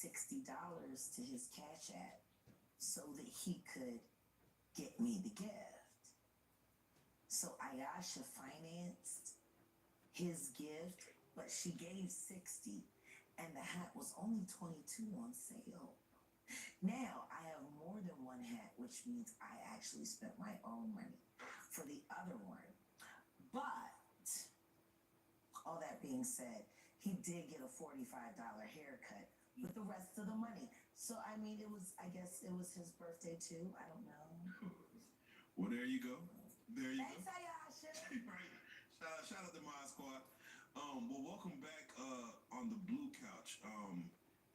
$60 to his Cash App so that he could get me the gift. So Ayasha financed his gift, but she gave 60, and the hat was only 22 on sale. Now I have more than one hat, which means I actually spent my own money for the other one. But all that being said, he did get a $45 haircut with the rest of the money. So I mean, I guess it was his birthday too. I don't know. Well, there you go. There you Thanks, go. Ayasha. Right. Shout out to Mod Squad. Well, welcome back on the Blue Couch.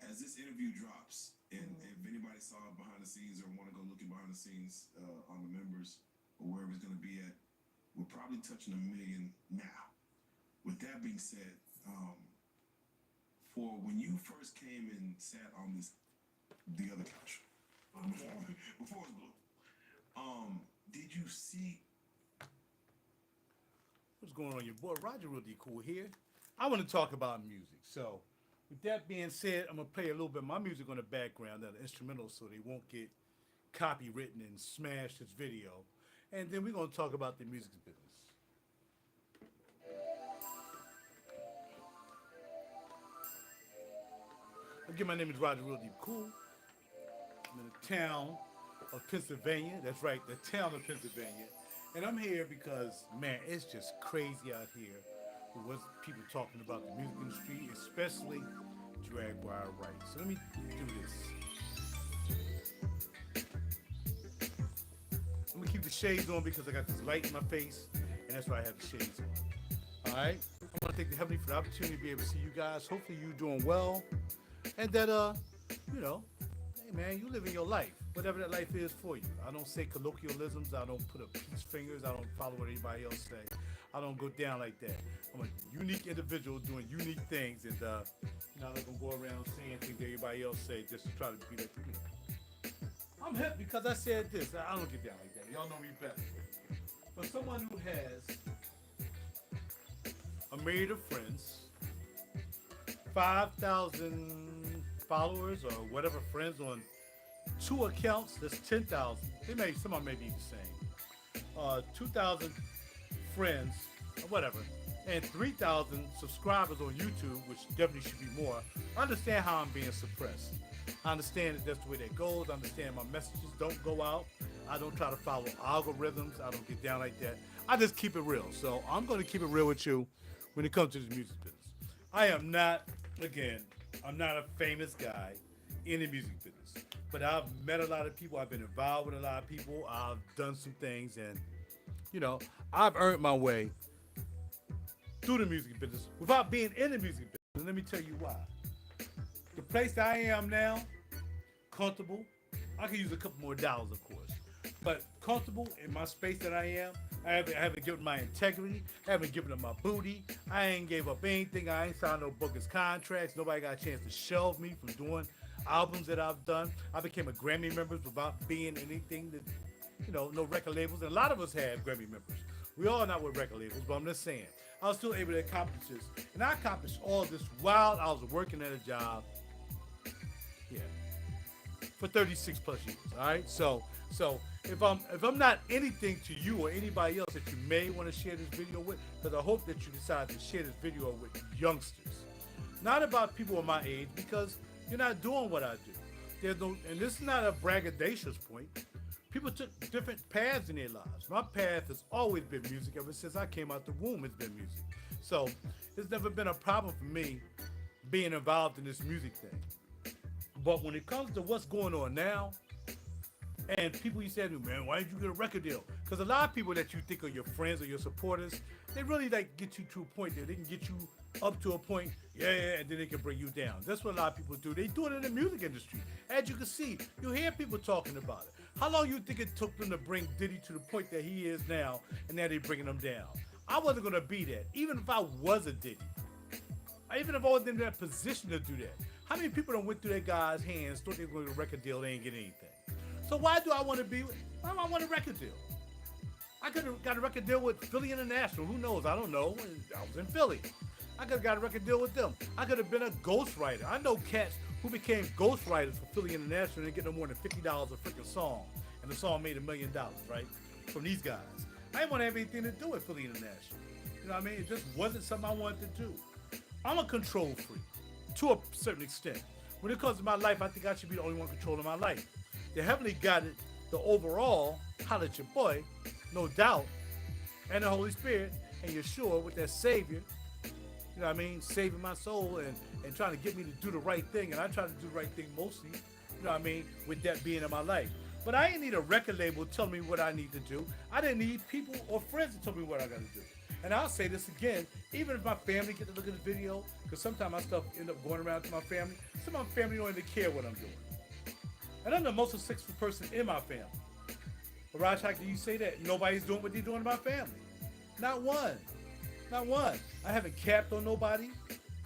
As this interview drops, and if anybody saw it behind the scenes or want to go looking behind the scenes on the members or wherever it's going to be at, we're probably touching 1 million now. With that being said, for when you first came and sat on the other couch, before it was blue, did you see? What's going on, your boy RaJuR cool here. I want to talk about music. So, with that being said, I'm gonna play a little bit of my music on the background, that instrumental, so they won't get copywritten and smash this video. And then we're gonna talk about the music business. Again, my name is RaJuR Cool. I'm in the town of Pennsylvania. That's right, the town of Pennsylvania. And I'm here because, man, it's just crazy out here with what people talking about the music industry, especially JWright. So let me do this. I'm gonna keep the shades on because I got this light in my face, and that's why I have the shades on. All right. I want to thank the Heavenly for the opportunity to be able to see you guys. Hopefully you're doing well, and that you know, hey man, you living your life, whatever that life is for you. I don't say colloquialisms. I don't put up peace fingers. I don't follow what anybody else say. I don't go down like that. I'm a unique individual doing unique things, and you know, I'm not gonna go around saying things that everybody else say just to try to be like me. I'm hip because I said this. I don't get down like that. Y'all know me better. For someone who has a myriad of friends, 5,000 followers or whatever friends on 2 accounts, that's 10,000. Some of them may be the same. 2,000 friends, or whatever, and 3,000 subscribers on YouTube, which definitely should be more. I understand how I'm being suppressed. I understand that that's the way that goes. I understand my messages don't go out. I don't try to follow algorithms. I don't get down like that. I just keep it real. So I'm going to keep it real with you when it comes to this music business. I am not, again, I'm not a famous guy in the music business. But I've met a lot of people. I've been involved with a lot of people. I've done some things, and, you know, I've earned my way through the music business without being in the music business. And let me tell you why. The place that I am now, comfortable. I could use a couple more dollars, of course. But comfortable in my space that I am. I haven't given my integrity. I haven't given up my booty. I ain't gave up anything. I ain't signed no bogus contracts. Nobody got a chance to shelve me from doing albums that I've done. I became a Grammy member without being anything that, you know, no record labels. And a lot of us have Grammy members. We all not with record labels, but I'm just saying. I was still able to accomplish this. And I accomplished all this while I was working at a job, for 36 plus years, all right? So if I'm not anything to you or anybody else that you may want to share this video with, because I hope that you decide to share this video with youngsters. Not about people of my age, because you're not doing what I do. And this is not a braggadocious point. People took different paths in their lives. My path has always been music. Ever since I came out the womb, it's been music. So it's never been a problem for me being involved in this music thing. But when it comes to what's going on now, and people you say to me, man, why did you get a record deal? Because a lot of people that you think are your friends or your supporters, they really like get you to a point that they can get you up to a point, and then they can bring you down. That's what a lot of people do. They do it in the music industry. As you can see, you hear people talking about it. How long you think it took them to bring Diddy to the point that he is now, and now they're bringing him down? I wasn't going to be that, even if I was a Diddy. Even if I wasn't in that position to do that. How many people done went through that guy's hands, thought they were going to get a record deal, they ain't get anything? So why do I want to be, why do I want a record deal? I could have got a record deal with Philly International. Who knows? I don't know. I was in Philly. I could have got a record deal with them. I could have been a ghostwriter. I know cats who became ghostwriters for Philly International and didn't get no more than $50 a freaking song. And the song made $1 million, right? From these guys. I didn't want to have anything to do with Philly International. You know what I mean? It just wasn't something I wanted to do. I'm a control freak to a certain extent. When it comes to my life, I think I should be the only one controlling my life. The Heavenly got it, the overall, holla at your boy, no doubt, and the Holy Spirit, and Yeshua with that Savior, you know what I mean, saving my soul and trying to get me to do the right thing. And I try to do the right thing mostly, you know what I mean, with that being in my life. But I didn't need a record label to tell me what I need to do. I didn't need people or friends to tell me what I got to do. And I'll say this again, even if my family get to look at the video, because sometimes my stuff end up going around to my family, some of my family don't even care what I'm doing. And I'm the most successful person in my family. But Raj, how can you say that? Nobody's doing what they're doing in my family. Not one. Not one. I haven't capped on nobody.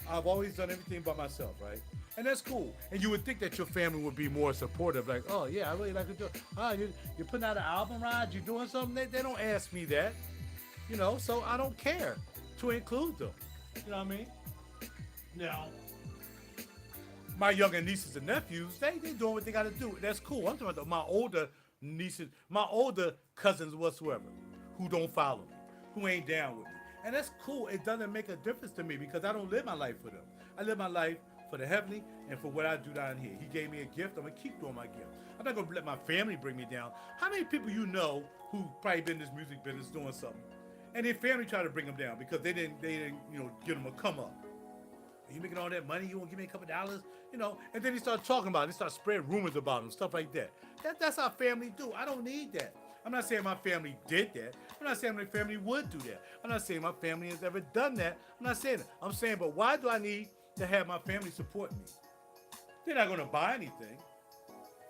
I've always done everything by myself, right? And that's cool. And you would think that your family would be more supportive, like, oh yeah, I really like to do it. Oh, you're putting out an album, Raj? You're doing something? They don't ask me that. You know, so I don't care to include them. You know what I mean? Now, my younger nieces and nephews, they doing what they got to do. That's cool. I'm talking about my older nieces, my older cousins whatsoever, who don't follow me, who ain't down with me. And that's cool. It doesn't make a difference to me because I don't live my life for them. I live my life for the Heavenly and for what I do down here. He gave me a gift. I'm going to keep doing my gift. I'm not going to let my family bring me down. How many people you know who probably been in this music business doing something, and their family tried to bring them down because they didn't give them a come up? Are you making all that money? You won't give me a couple dollars? You know, and then they start talking about it. They start spreading rumors about them, stuff like that. That's how family do. I don't need that. I'm not saying my family did that. I'm not saying my family would do that. I'm not saying my family has ever done that. I'm not saying that. I'm saying, but why do I need to have my family support me? They're not going to buy anything,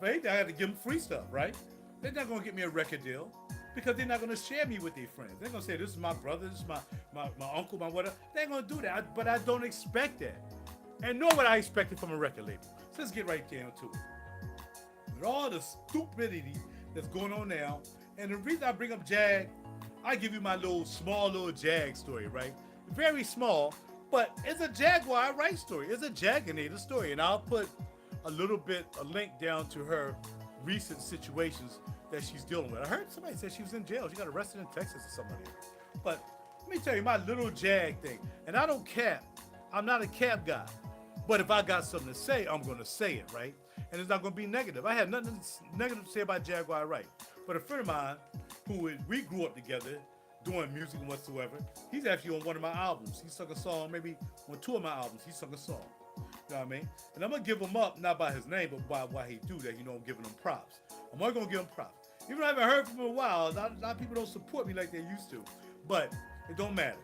right? I have to give them free stuff, right? They're not going to get me a record deal because they're not going to share me with their friends. They're going to say, this is my brother, this is my uncle, my whatever. They ain't going to do that, but I don't expect that. And nor what I expected from a record label. So let's get right down to it. With all the stupidity that's going on now, and the reason I bring up Jag, I give you my small little Jag story, right? Very small, but it's a JWright story. It's a Jaginator story, and I'll put a link down to her recent situations that she's dealing with. I heard somebody say she was in jail. She got arrested in Texas or somebody. But let me tell you my little Jag thing, and I don't cap. I'm not a cap guy, but if I got something to say, I'm going to say it, right? And it's not going to be negative. I had nothing negative to say about JWright. But a friend of mine, we grew up together doing music and whatsoever, he's actually on one of my albums. He sung a song, maybe on 2 of my albums, he sung a song. You know what I mean? And I'm going to give him up, not by his name, but by why he do that. You know, I'm giving him props. I'm only going to give him props. Even though I haven't heard from him in a while, a lot of people don't support me like they used to. But it don't matter.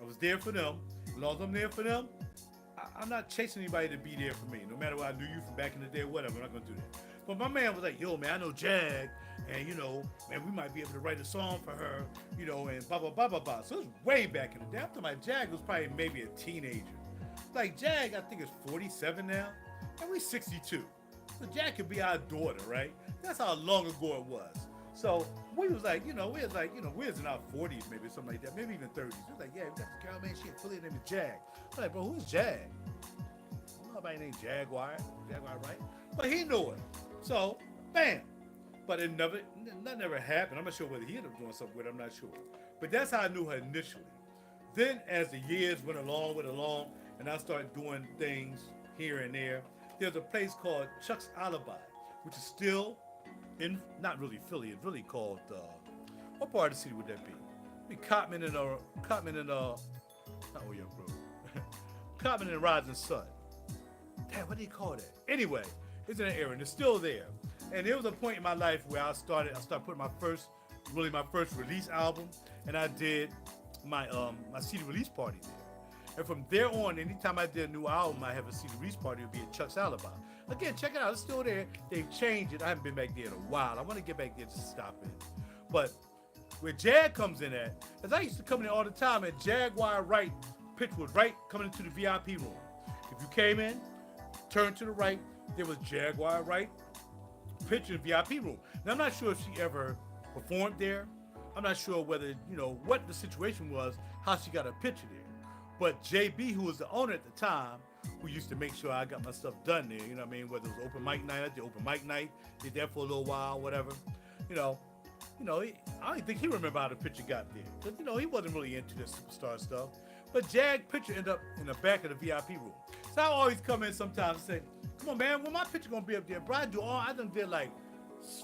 I was there for them. As long as I'm there for them, I'm not chasing anybody to be there for me. No matter what I knew you from back in the day or whatever, I'm not going to do that. But my man was like, yo, man, I know Jag, and, you know, man, we might be able to write a song for her, you know, and blah, blah, blah, blah, blah. So it was way back in the day. After my Jag was probably maybe a teenager. Like, Jag, I think, is 47 now, and we're 62. So Jag could be our daughter, right? That's how long ago it was. So we was like, we was in our 40s, maybe something like that, maybe even 30s. We was like, yeah, we got this girl, man, she affiliated name is Jag. I'm like, bro, who's Jag? I don't know nobody named JWright, but he knew it. So, bam. But nothing ever happened. I'm not sure whether he ended up doing something with it, I'm not sure. But that's how I knew her initially. Then as the years went along, and I started doing things here and there's a place called Chuck's Alibi, which is still in, not really Philly, it's really called, what part of the city would that be? Cotman and not Oyo Road. Cotman and Rising Sun. Damn, what do you call that? Anyway, it's in an area, and it's still there. And there was a point in my life where I started putting my first release album, and I did my CD release party there. And from there on, anytime I did a new album, I have a CD release party. It would be at Chuck's Alibi. Again, check it out. It's still there. They've changed it. I haven't been back there in a while. I want to get back there to stop it. But where Jag comes in at, as I used to come in all the time, and JWright pitch was right coming into the VIP room. If you came in, turn to the right, there was JWright pitch in the VIP room. Now, I'm not sure if she ever performed there. I'm not sure whether, what the situation was, how she got a picture there. But JB, who was the owner at the time, who used to make sure I got my stuff done there, you know what I mean? Whether it was open mic night, I did open mic night, did that for a little while, whatever. You know, I don't think he remember how the picture got there. Because, he wasn't really into this superstar stuff. But Jag picture ended up in the back of the VIP room. So I always come in sometimes and say, come on, man, when my picture gonna be up there? Bro, I done did like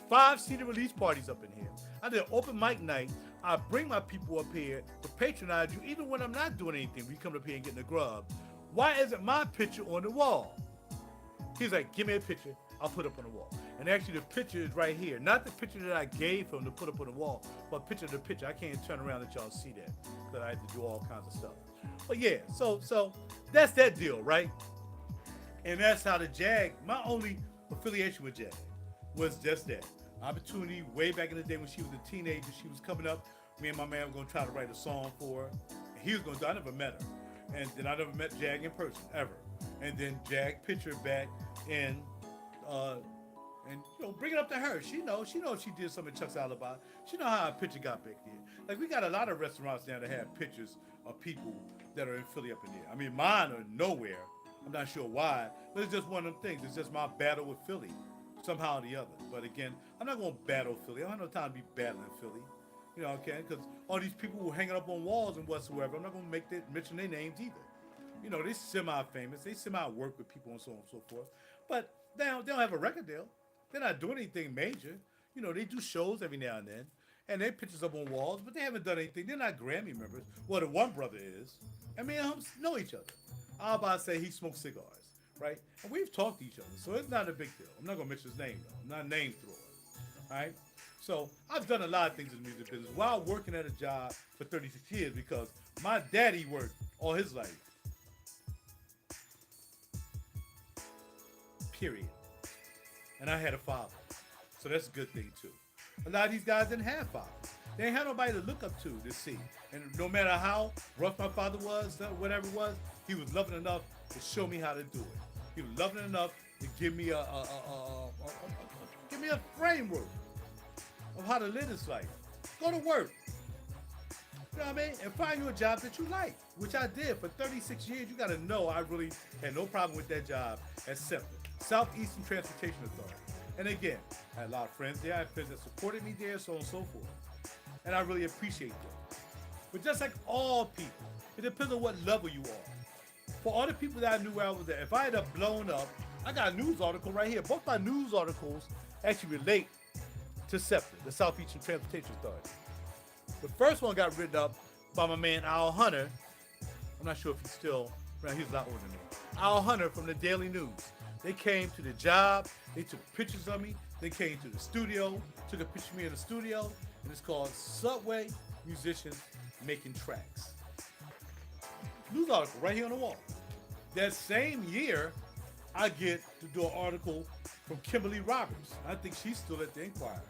5 CD release parties up in here. I did open mic night. I bring my people up here to patronize you, even when I'm not doing anything. We come up here and get in the grub. Why isn't my picture on the wall? He's like, give me a picture. I'll put it up on the wall. And actually, the picture is right here. Not the picture that I gave him to put up on the wall, but a picture of the picture. I can't turn around and let y'all see that because I had to do all kinds of stuff. But yeah, so that's that deal, right? And that's how the Jag, my only affiliation with Jag was just that. Opportunity way back in the day when she was a teenager, she was coming up. Me and my man were going to try to write a song for her. And he was going to do I never met her. And then I never met Jag in person, ever. And then Jag pictured back and bring it up to her. She knows she did something Chuck's Alibi. She know how a picture got back there. Like, we got a lot of restaurants now that have pictures of people that are in Philly up in there. I mean, mine are nowhere. I'm not sure why, but it's just one of them things. It's just my battle with Philly, somehow or the other. But again, I'm not going to battle Philly. I don't have no time to be battling Philly. You know, okay? Because all these people who are hanging up on walls and whatsoever, I'm not going to mention their names either. They're semi-famous. They semi-work with people and so on and so forth. But they don't have a record deal. They're not doing anything major. They do shows every now and then. And their pictures up on walls, but they haven't done anything. They're not Grammy members. Well, the one brother is. And me and him know each other. I'll about to say he smokes cigars, right? And we've talked to each other, so it's not a big deal. I'm not going to mention his name, though. I'm not a name thrower, all right? So I've done a lot of things in the music business while working at a job for 36 years because my daddy worked all his life. Period. And I had a father. So that's a good thing, too. A lot of these guys didn't have fathers. They ain't had nobody to look up to see. And no matter how rough my father was, whatever it was, he was loving enough to show me how to do it. He was loving enough to give me a framework of how to live this life. Go to work. You know what I mean? And find you a job that you like, which I did for 36 years. You got to know I really had no problem with that job at SEPTA, Southeastern Transportation Authority. And again, I had a lot of friends there. I had friends that supported me there, so on and so forth. And I really appreciate that. But just like all people, it depends on what level you are. For all the people that I knew where I was at, if I had blown up, I got a news article right here. Both my news articles actually relate to SEPTA, the Southeastern Transportation Authority. The first one got written up by my man Al Hunter. I'm not sure if he's still around. He's a lot older than me. Al Hunter from the Daily News. They came to the job. They took pictures of me. They came to the studio, took a picture of me in the studio, and it's called Subway Musicians Making Tracks. News article right here on the wall. That same year, I get to do an article from Kimberly Roberts. I think she's still at the Inquirer.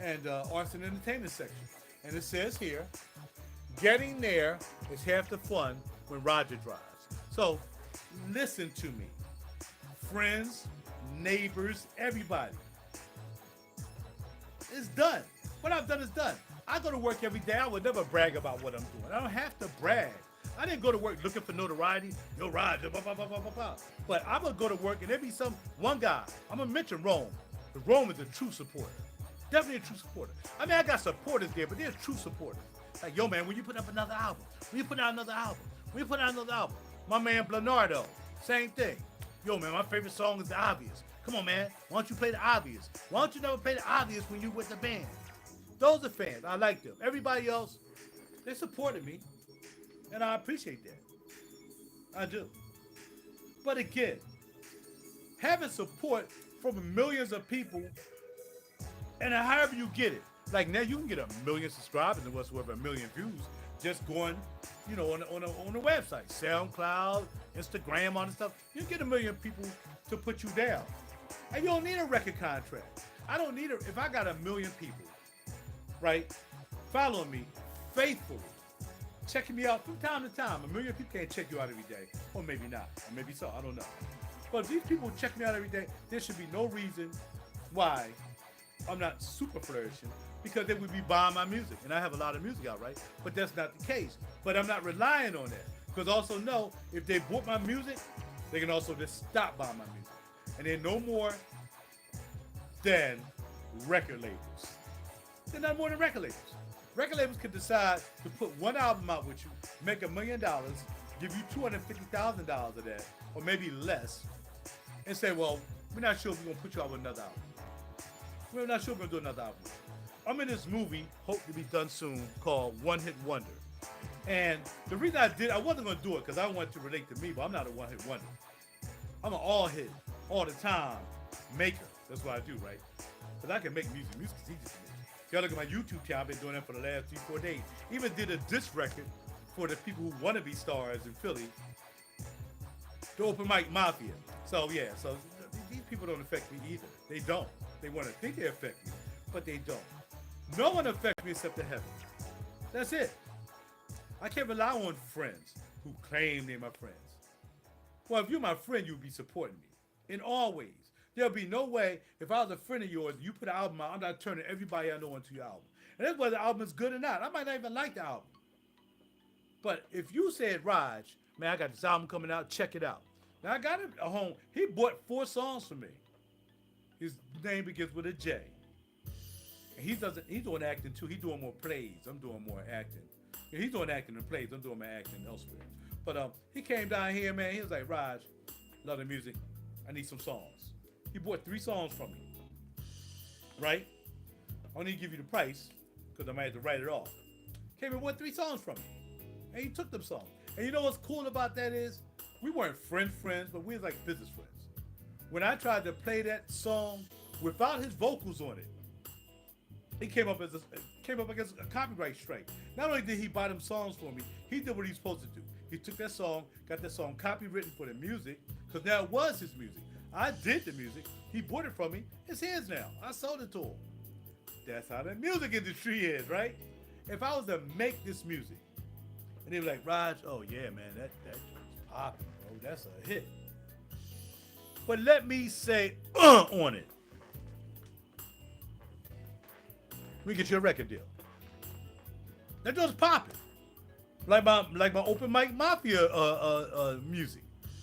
And Arts and Entertainment section. And it says here, getting there is half the fun when RaJuR drives. So listen to me. Friends, neighbors, everybody. It's done. What I've done is done. I go to work every day. I would never brag about what I'm doing. I don't have to brag. I didn't go to work looking for notoriety. Yo, RaJuR, blah, blah, blah, blah, blah, blah. But I'm going to go to work and there be one guy. I'm going to mention Rome. Because Rome is a true supporter. Definitely a true supporter. I mean, I got supporters there, but there's true supporters. Like, yo, man, when you put up another album? When you put out another album? When you put out another album? My man Blanardo, same thing. Yo, man, my favorite song is The Obvious. Come on, man. Why don't you play The Obvious? Why don't you never play The Obvious when you with the band? Those are fans. I like them. Everybody else, they supported me. And I appreciate that. I do. But again, having support from millions of people, and however you get it. Like now you can get 1 million subscribers and whatsoever, 1 million views, just going, on the website, SoundCloud, Instagram, all this stuff. You get 1 million people to put you down. And you don't need a record contract. I don't need if I got 1 million people, right, following me faithfully, checking me out from time to time. 1 million people can't check you out every day. Or maybe not. Or maybe so. I don't know. But if these people check me out every day, there should be no reason why I'm not super flourishing, because they would be buying my music. And I have a lot of music out, right? But that's not the case. But I'm not relying on that. Because also know, if they bought my music, they can also just stop buying my music. And they're no more than record labels. They're not more than record labels. Record labels can decide to put one album out with you, make $1 million, give you $250,000 of that, or maybe less, and say, well, we're not sure if we're going to put you out with another album. We're not sure we're going to do another album. I'm in this movie, hope to be done soon, called One Hit Wonder. And the reason I wasn't going to do it because I wanted to relate to me, but I'm not a one-hit wonder. I'm an all-hit, all the time maker. That's what I do, right? Because I can make music. Music is easy to me. Y'all look at my YouTube channel, I've been doing that for the last 3-4 days. Even did a diss record for the people who want to be stars in Philly, the Open Mic Mafia. So yeah, so these people don't affect me either. They don't. They want to think they affect me, but they don't. No one affects me except the heavens. That's it. I can't rely on friends who claim they're my friends. Well, if you're my friend, you'll be supporting me in all ways. There'll be no way, if I was a friend of yours, you put an album out, I'm not turning everybody I know onto your album. And that's whether the album is good or not. I might not even like the album. But if you said, Raj, man, I got this album coming out, check it out. Now, I got it at home. He bought 4 songs for me. His name begins with a J. And he's doing acting too. He's doing more plays. I'm doing more acting. And he's doing acting and plays. I'm doing my acting elsewhere. But he came down here, man. He was like, Raj, love the music. I need some songs. He bought 3 songs from me. Right? I don't need to give you the price because I might have to write it off. Came and bought 3 songs from me. And he took them songs. And you know what's cool about that is, we weren't friends, but we was like business friends. When I tried to play that song without his vocals on it, he came up against a copyright strike. Not only did he buy them songs for me, he did what he was supposed to do. He took that song, got that song copywritten for the music, because now it was his music. I did the music. He bought it from me. It's his now. I sold it to him. That's how the music industry is, right? If I was to make this music, and they were like, Raj, oh yeah, man, that joint's popping, bro. That's a hit. But let me say on it. We get you a record deal. That joint's popping. Like my Open Mic Mafia music.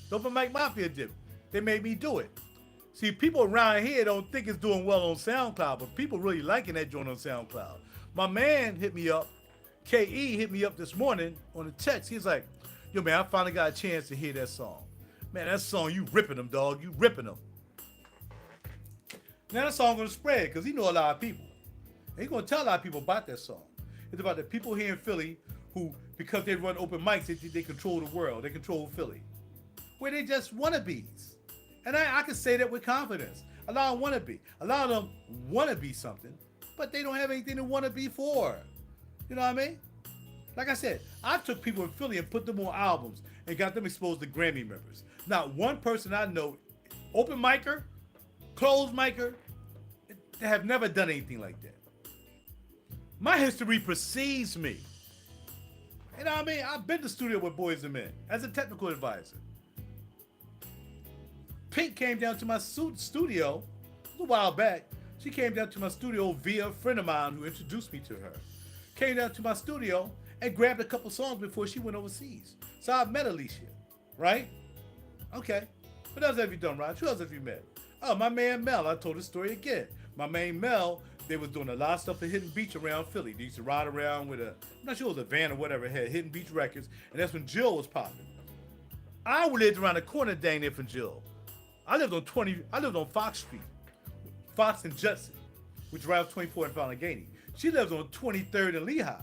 The Open Mic Mafia did. They made me do it. See, people around here don't think it's doing well on SoundCloud, but people really liking that joint on SoundCloud. My man hit me up. K.E. hit me up this morning on a text. He's like, yo, man, I finally got a chance to hear that song. Man, that song, you ripping them, dog. You ripping them. Now that song gonna spread because he know a lot of people. And he's gonna tell a lot of people about that song. It's about the people here in Philly who, because they run open mics, they control the world. They control Philly. Where they just wannabes. And I can say that with confidence. A lot of wannabe. A lot of them want to be something, but they don't have anything to want to be for. You know what I mean? Like I said, I took people in Philly and put them on albums and got them exposed to Grammy members. Not one person I know, open micer, closed micer, they have never done anything like that. My history precedes me. You know what I mean? I've been to studio with Boys and Men as a technical advisor. Pink came down to my studio a while back. She came down to my studio via a friend of mine who introduced me to her. Came down to my studio and grabbed a couple songs before she went overseas. So I met Alicia, right? Okay. What else have you done, Raj? Who else have you met? Oh, my man Mel. I told the story again. My man Mel, they was doing a lot of stuff at Hidden Beach around Philly. They used to ride around with I'm not sure it was a van or whatever, it had Hidden Beach Records, and that's when Jill was popping. I lived around the corner dang near from Jill. I lived on Fox Street, Fox and Judson, which is right off 24 in Allegheny. She lives on 23rd and Lehigh,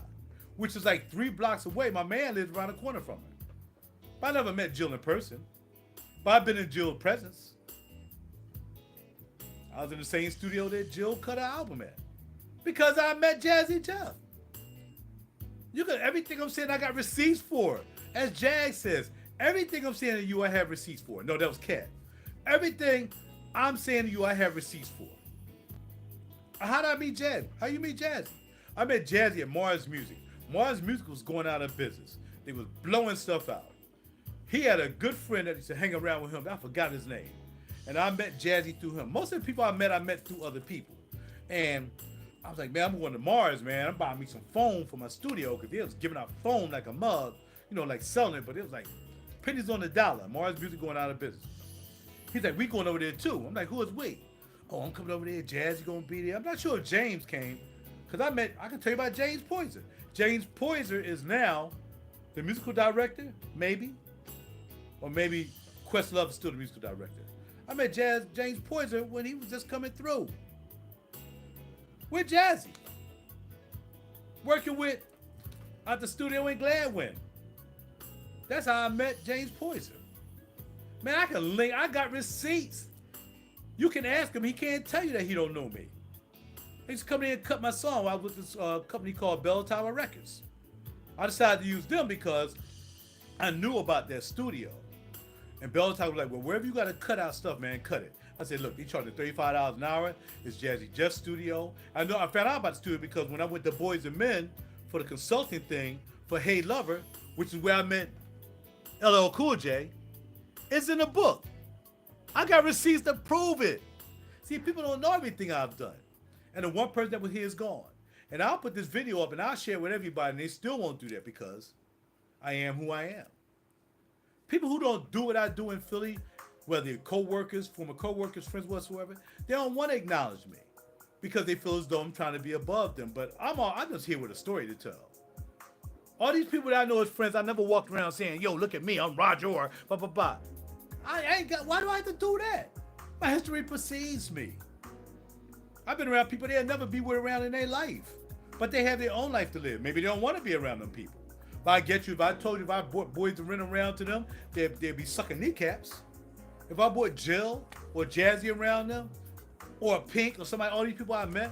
which is like 3 blocks away. My man lives around the corner from her. But I never met Jill in person, but I've been in Jill's presence. I was in the same studio that Jill cut her album at because I met Jazzy Jeff. You got everything I'm saying I got receipts for. As Jag says, everything I'm saying to you I have receipts for. No, that was Cat. Everything I'm saying to you, I have receipts for. How did I meet Jazzy? How you meet Jazzy? I met Jazzy at Mars Music. Mars Music was going out of business. They was blowing stuff out. He had a good friend that used to hang around with him. I forgot his name. And I met Jazzy through him. Most of the people I met through other people. And I was like, man, I'm going to Mars, man. I'm buying me some foam for my studio because they was giving out foam like a mug like selling it, but it was like pennies on the dollar. Mars Music going out of business. He's like, we going over there too. I'm like, who is we? Oh, I'm coming over there. Jazzy gonna be there. I'm not sure if James came, because I can tell you about James Poyser. James Poyser is now the musical director, maybe, or maybe Questlove is still the musical director. I met James Poyser when he was just coming through with Jazzy, working with at the studio in Gladwin. That's how I met James Poyser. Man, I can link. I got receipts. You can ask him. He can't tell you that he don't know me. He used to come in and cut my song while I was with this company called Bell Tower Records. I decided to use them because I knew about their studio. And Bell Tower was like, well, wherever you got to cut out stuff, man, cut it. I said, look, they charging $35 an hour. It's Jazzy Jeff Studio. I found out about the studio because when I went to Boys and Men for the consulting thing for Hey Lover, which is where I met LL Cool J, it's in the book. I got receipts to prove it. See, people don't know everything I've done. And the one person that was here is gone. And I'll put this video up and I'll share it with everybody, and they still won't do that because I am who I am. People who don't do what I do in Philly, whether they're co-workers, former co-workers, friends, whatsoever, they don't want to acknowledge me because they feel as though I'm trying to be above them. But I'm just here with a story to tell. All these people that I know as friends, I never walked around saying, yo, look at me, I'm RaJuR, blah, blah, blah. I ain't got, why do I have to do that? My history precedes me. I've been around people they'll never be with around in their life. But they have their own life to live. Maybe they don't want to be around them people. But I get you, if I told you if I brought boys to run around to them, they'd be sucking kneecaps. If I brought Jill or Jazzy around them, or Pink or somebody, all these people I met,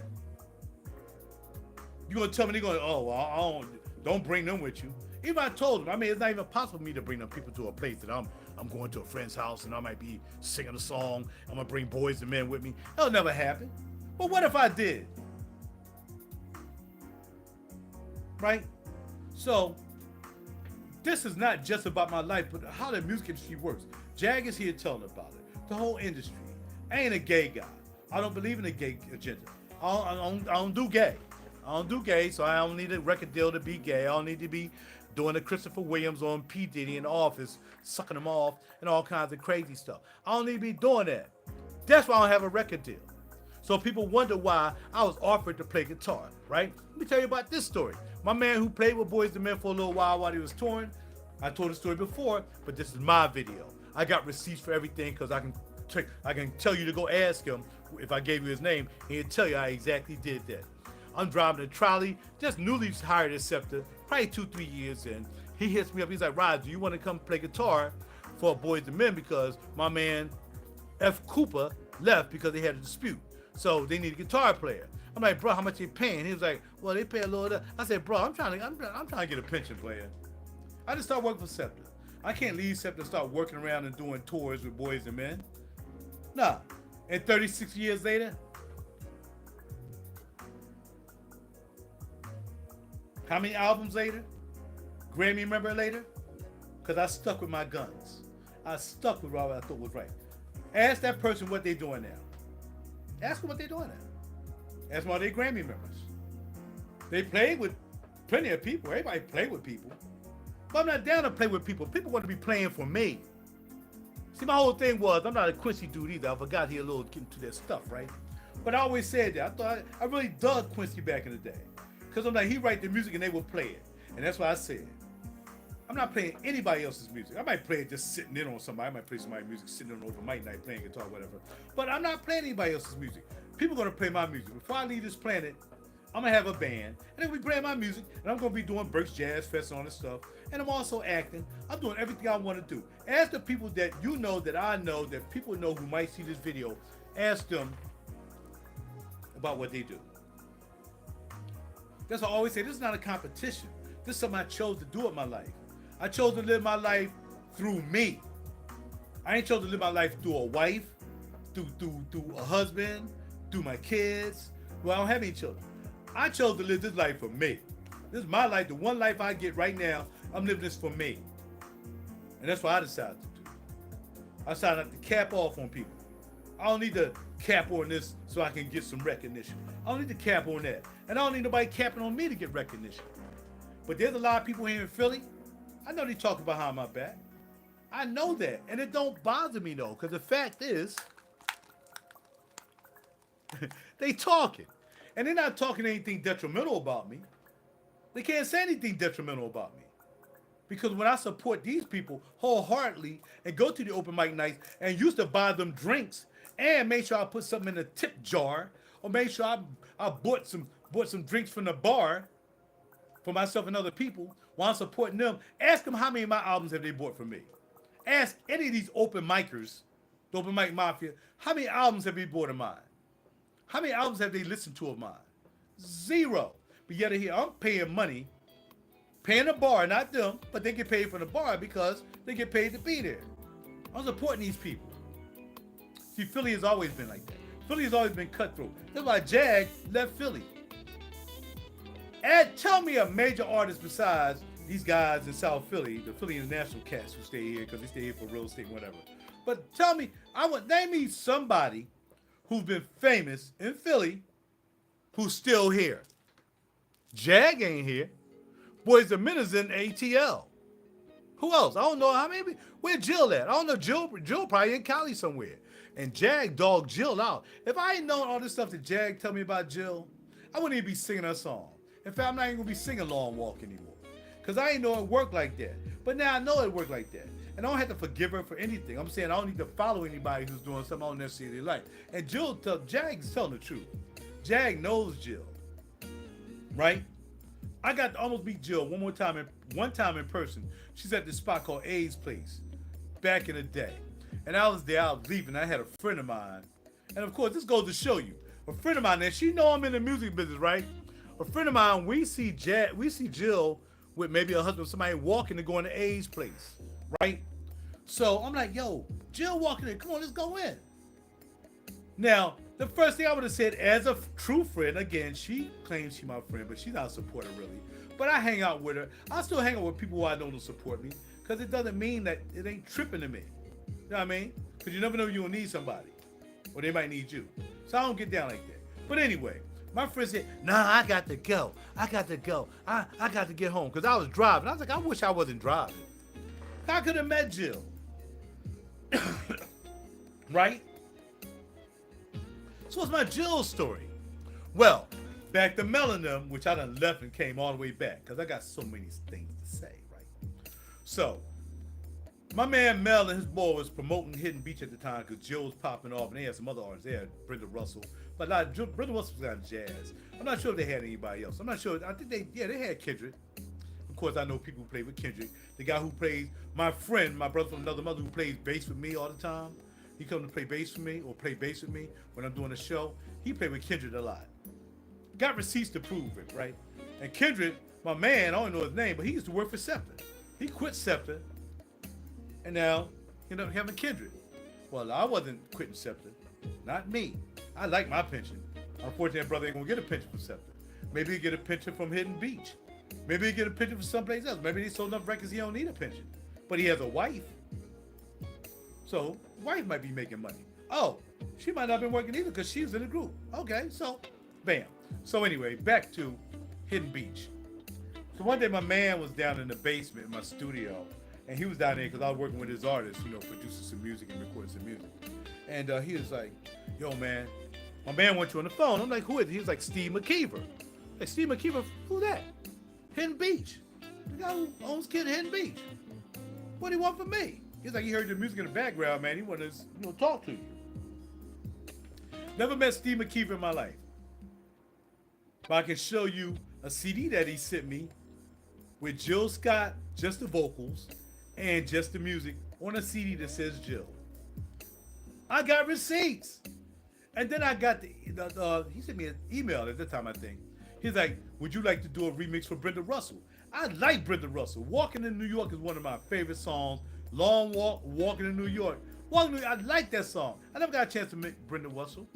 you gonna tell me they're going, oh, well, don't bring them with you. Even I told them, I mean, it's not even possible for me to bring them people to a place that I'm going to a friend's house and I might be singing a song. I'm gonna bring boys and men with me. That'll never happen. But what if I did? Right? So, this is not just about my life, but how the music industry works. Jag is here telling about it. The whole industry. I ain't a gay guy. I don't believe in a gay agenda. I don't do gay. I don't do gay, so I don't need a record deal to be gay. I don't need to be doing the Christopher Williams on P. Diddy in the office, sucking them off and all kinds of crazy stuff. I don't need to be doing that. That's why I don't have a record deal. So people wonder why I was offered to play guitar, right? Let me tell you about this story. My man who played with Boys II Men for a little while he was touring, I told the story before, but this is my video. I got receipts for everything because I can tell you to go ask him if I gave you his name, he'll tell you I exactly did that. I'm driving a trolley, just newly hired a Scepter, probably 2-3 years in. He hits me up, he's like, Rod, do you want to come play guitar for Boys II Men because my man F. Cooper left because they had a dispute. So they need a guitar player. I'm like, bro, how much they paying? He was like, well, they pay a little. I said, bro, I'm trying to get a pension player. I just started working for Scepter. I can't leave Scepter and start working around and doing tours with Boys and Men. Nah. And 36 years later, how many albums later? Grammy member later? Because I stuck with my guns. I stuck with what I thought was right. Ask that person what they're doing now. Ask them what they're doing now. Ask them all their Grammy members. They played with plenty of people. Everybody played with people. But I'm not down to play with people. People want to be playing for me. See, my whole thing was, I'm not a Quincy dude either. I forgot he a little getting to that stuff, right? But I always said that. I thought I really dug Quincy back in the day. Because I'm like, he write the music and they will play it. And that's why I said, I'm not playing anybody else's music. I might play it just sitting in on somebody. I might play somebody's music sitting on over mic night playing guitar, whatever. But I'm not playing anybody else's music. People are going to play my music. Before I leave this planet, I'm going to have a band. And then we play my music. And I'm going to be doing Burke's Jazz Fest and all this stuff. And I'm also acting. I'm doing everything I want to do. Ask the people that you know, that I know, that people know who might see this video. Ask them about what they do. That's why I always say, this is not a competition. This is something I chose to do with my life. I chose to live my life through me. I ain't chose to live my life through a wife, through a husband, through my kids. Well, I don't have any children. I chose to live this life for me. This is my life. The one life I get right now, I'm living this for me. And that's what I decided to do. I decided not to cap off on people. I don't need to cap on this so I can get some recognition. I don't need to cap on that. And I don't need nobody capping on me to get recognition. But there's a lot of people here in Philly I know they talking behind my back. I know that. And it don't bother me though, because the fact is, they talking. And they're not talking anything detrimental about me. They can't say anything detrimental about me. Because when I support these people wholeheartedly and go to the open mic nights and used to buy them drinks and make sure I put something in a tip jar or make sure I bought some drinks from the bar for myself and other people while I'm supporting them, ask them how many of my albums have they bought from me. Ask any of these open micers, the open mic mafia, how many albums have they bought of mine? How many albums have they listened to of mine? 0. But yet here I'm paying money, paying the bar, not them, but they get paid for the bar because they get paid to be there. I'm supporting these people. See, Philly has always been like that. Philly has always been cutthroat. That's why Jag left Philly. And tell me a major artist besides these guys in South Philly, the Philly International cats who stay here because they stay here for real estate and whatever. But tell me, name me somebody who's been famous in Philly who's still here. Jag ain't here. Boys the Men is in ATL. Who else? I don't know how many. Where Jill at? I don't know. Jill probably in Cali somewhere. And Jag dogged Jill out. If I ain't known all this stuff that Jag tell me about Jill, I wouldn't even be singing her song. In fact, I'm not even gonna be singing Long Walk anymore. Because I ain't know it worked like that. But now I know it worked like that. And I don't have to forgive her for anything. I'm saying I don't need to follow anybody who's doing something I don't necessarily like. And Jag's telling the truth. Jag knows Jill. Right? I got to almost meet Jill one time in person. She's at this spot called A's Place back in the day. And I was there, I was leaving. I had a friend of mine. And of course, this goes to show you. A friend of mine, and she know I'm in the music business, right? A friend of mine, we see Jill with maybe a husband or somebody walking and going to A's Place, right? So I'm like, yo, Jill walking in, come on, let's go in. Now, the first thing I would have said as a true friend, again, she claims she's my friend, but she's not a supporter really. But I hang out with her. I still hang out with people who I know don't support me because it doesn't mean that it ain't tripping to me. You know what I mean? Because you never know you'll need somebody or they might need you. So I don't get down like that. But anyway, my friend said, nah, I got to go. I got to get home because I was driving. I was like, I wish I wasn't driving. I could have met Jill. Right? So what's my Jill story? Well, back to Melanin, which I done left and came all the way back because I got so many things to say, right? So, my man Mel and his boy was promoting Hidden Beach at the time because Jill was popping off and they had some other artists. They had Brenda Russell, but Brenda Russell was on jazz. I'm not sure if they had anybody else. I'm not sure. I think they had Kendrick. Of course, I know people who play with Kendrick. The guy who plays, my friend, my brother from another mother who plays bass with me all the time. He comes to play bass for me or play bass with me when I'm doing a show. He played with Kendrick a lot. Got receipts to prove it, right? And Kendrick, my man, I don't know his name, but he used to work for Scepter. He quit Scepter, and now he ended up having Kendrick. Well, I wasn't quitting Scepter. Not me. I like my pension. Unfortunately, that brother ain't gonna get a pension from Scepter. Maybe he'll get a pension from Hidden Beach. Maybe he'll get a pension from someplace else. Maybe they sold enough records he don't need a pension. But he has a wife. So, wife might be making money. Oh, she might not have been working either because she was in the group. Okay, so, bam. So anyway, back to Hidden Beach. So one day my man was down in the basement in my studio, and he was down there because I was working with his artist, producing some music and recording some music. And he was like, yo, man, my man wants you on the phone. I'm like, who is he? He was like, Steve McKeever. Like, Steve McKeever, who that? Hidden Beach. The guy who owns Hidden Beach. What do you want from me? He's like, he heard your music in the background, man. He wanted to talk to you. Never met Steve McKeever in my life. But I can show you a CD that he sent me with Jill Scott, just the vocals, and just the music on a CD that says Jill. I got receipts. And then I got he sent me an email at the time, I think. He's like, would you like to do a remix for Brenda Russell? I like Brenda Russell. Walking in New York is one of my favorite songs. Long Walk, Walking in New York. I like that song. I never got a chance to make Brenda Russell.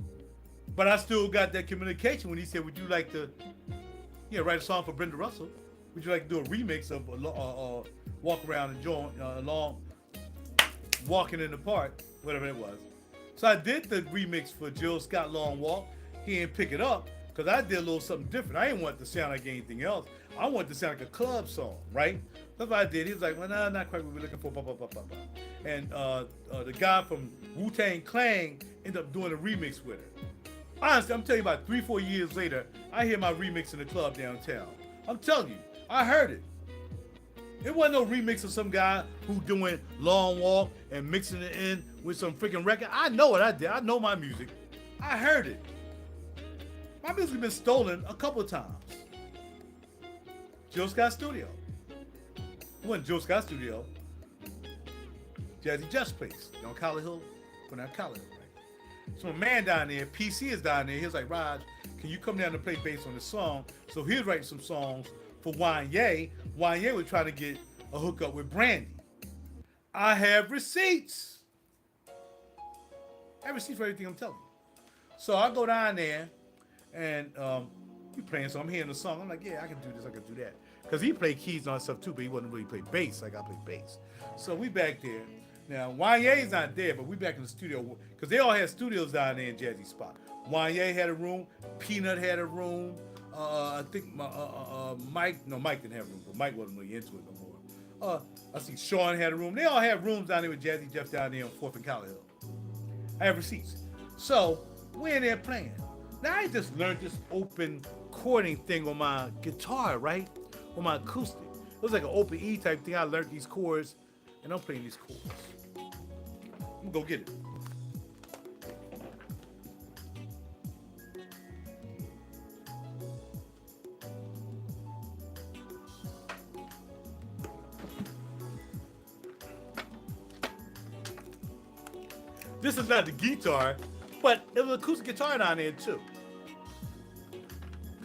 But I still got that communication when he said, would you like to write a song for Brenda Russell? Would you like to do a remix of Walk Around and Join Along, Walking in the Park, whatever it was. So I did the remix for Jill Scott Long Walk. He didn't pick it up because I did a little something different. I didn't want it to sound like anything else. I wanted it to sound like a club song, right? That's what I did. He was like, well, no, not quite what we're looking for. Blah, blah, blah, blah, blah. And the guy from Wu-Tang Clan ended up doing a remix with her. Honestly, I'm telling you, about 3-4 years later, I hear my remix in the club downtown. I'm telling you, I heard it. It wasn't no remix of some guy who doing Long Walk and mixing it in with some freaking record. I know what I did. I know my music. I heard it. My music has been stolen a couple of times. Jill Scott Studio. It wasn't Jill Scott Studio. Jazzy Jeff's place on College Hill. When I'm College Hill, right? So a man down there, PC is down there. He was like, Raj, can you come down and play bass on this song? So he was writing some songs for Wanye. Wanye was trying to get a hookup with Brandy. I have receipts. I have receipts for everything I'm telling you. So I go down there and he playing, so I'm hearing the song. I'm like, yeah, I can do this, I can do that. Because he played keys and all that stuff too, but he wasn't really play bass like I play bass. So we back there. Now, Wanye's not there, but we back in the studio because they all had studios down there in Jazzy Spot. Wanye had a room, Peanut had a room. I think Mike didn't have a room, but Mike wasn't really into it no more. I see Sean had a room. They all had rooms down there with Jazzy Jeff down there on 4th and College Hill. I have receipts. So we're in there playing. Now I just learned this open chording thing on my guitar, right? On my acoustic. It was like an open E type thing. I learned these chords, and I'm playing these chords. I'm gonna go get it. This is not the guitar, but it was an acoustic guitar down there too.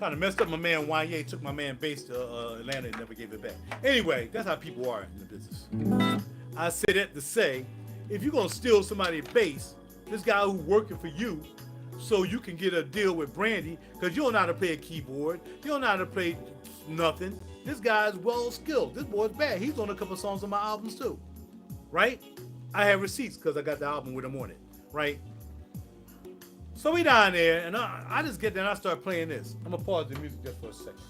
Kind of messed up my man Wanye, took my man bass to Atlanta and never gave it back. Anyway, that's how people are in the business. I say that to say, if you're gonna steal somebody's bass, this guy who's working for you, so you can get a deal with Brandy, because you don't know how to play a keyboard, you don't know how to play nothing. This guy's well skilled. This boy's bad. He's on a couple songs on my albums too, right? I have receipts because I got the album with him on it, right? So we down there, and I just get there and I start playing this. I'm gonna pause the music just for a second.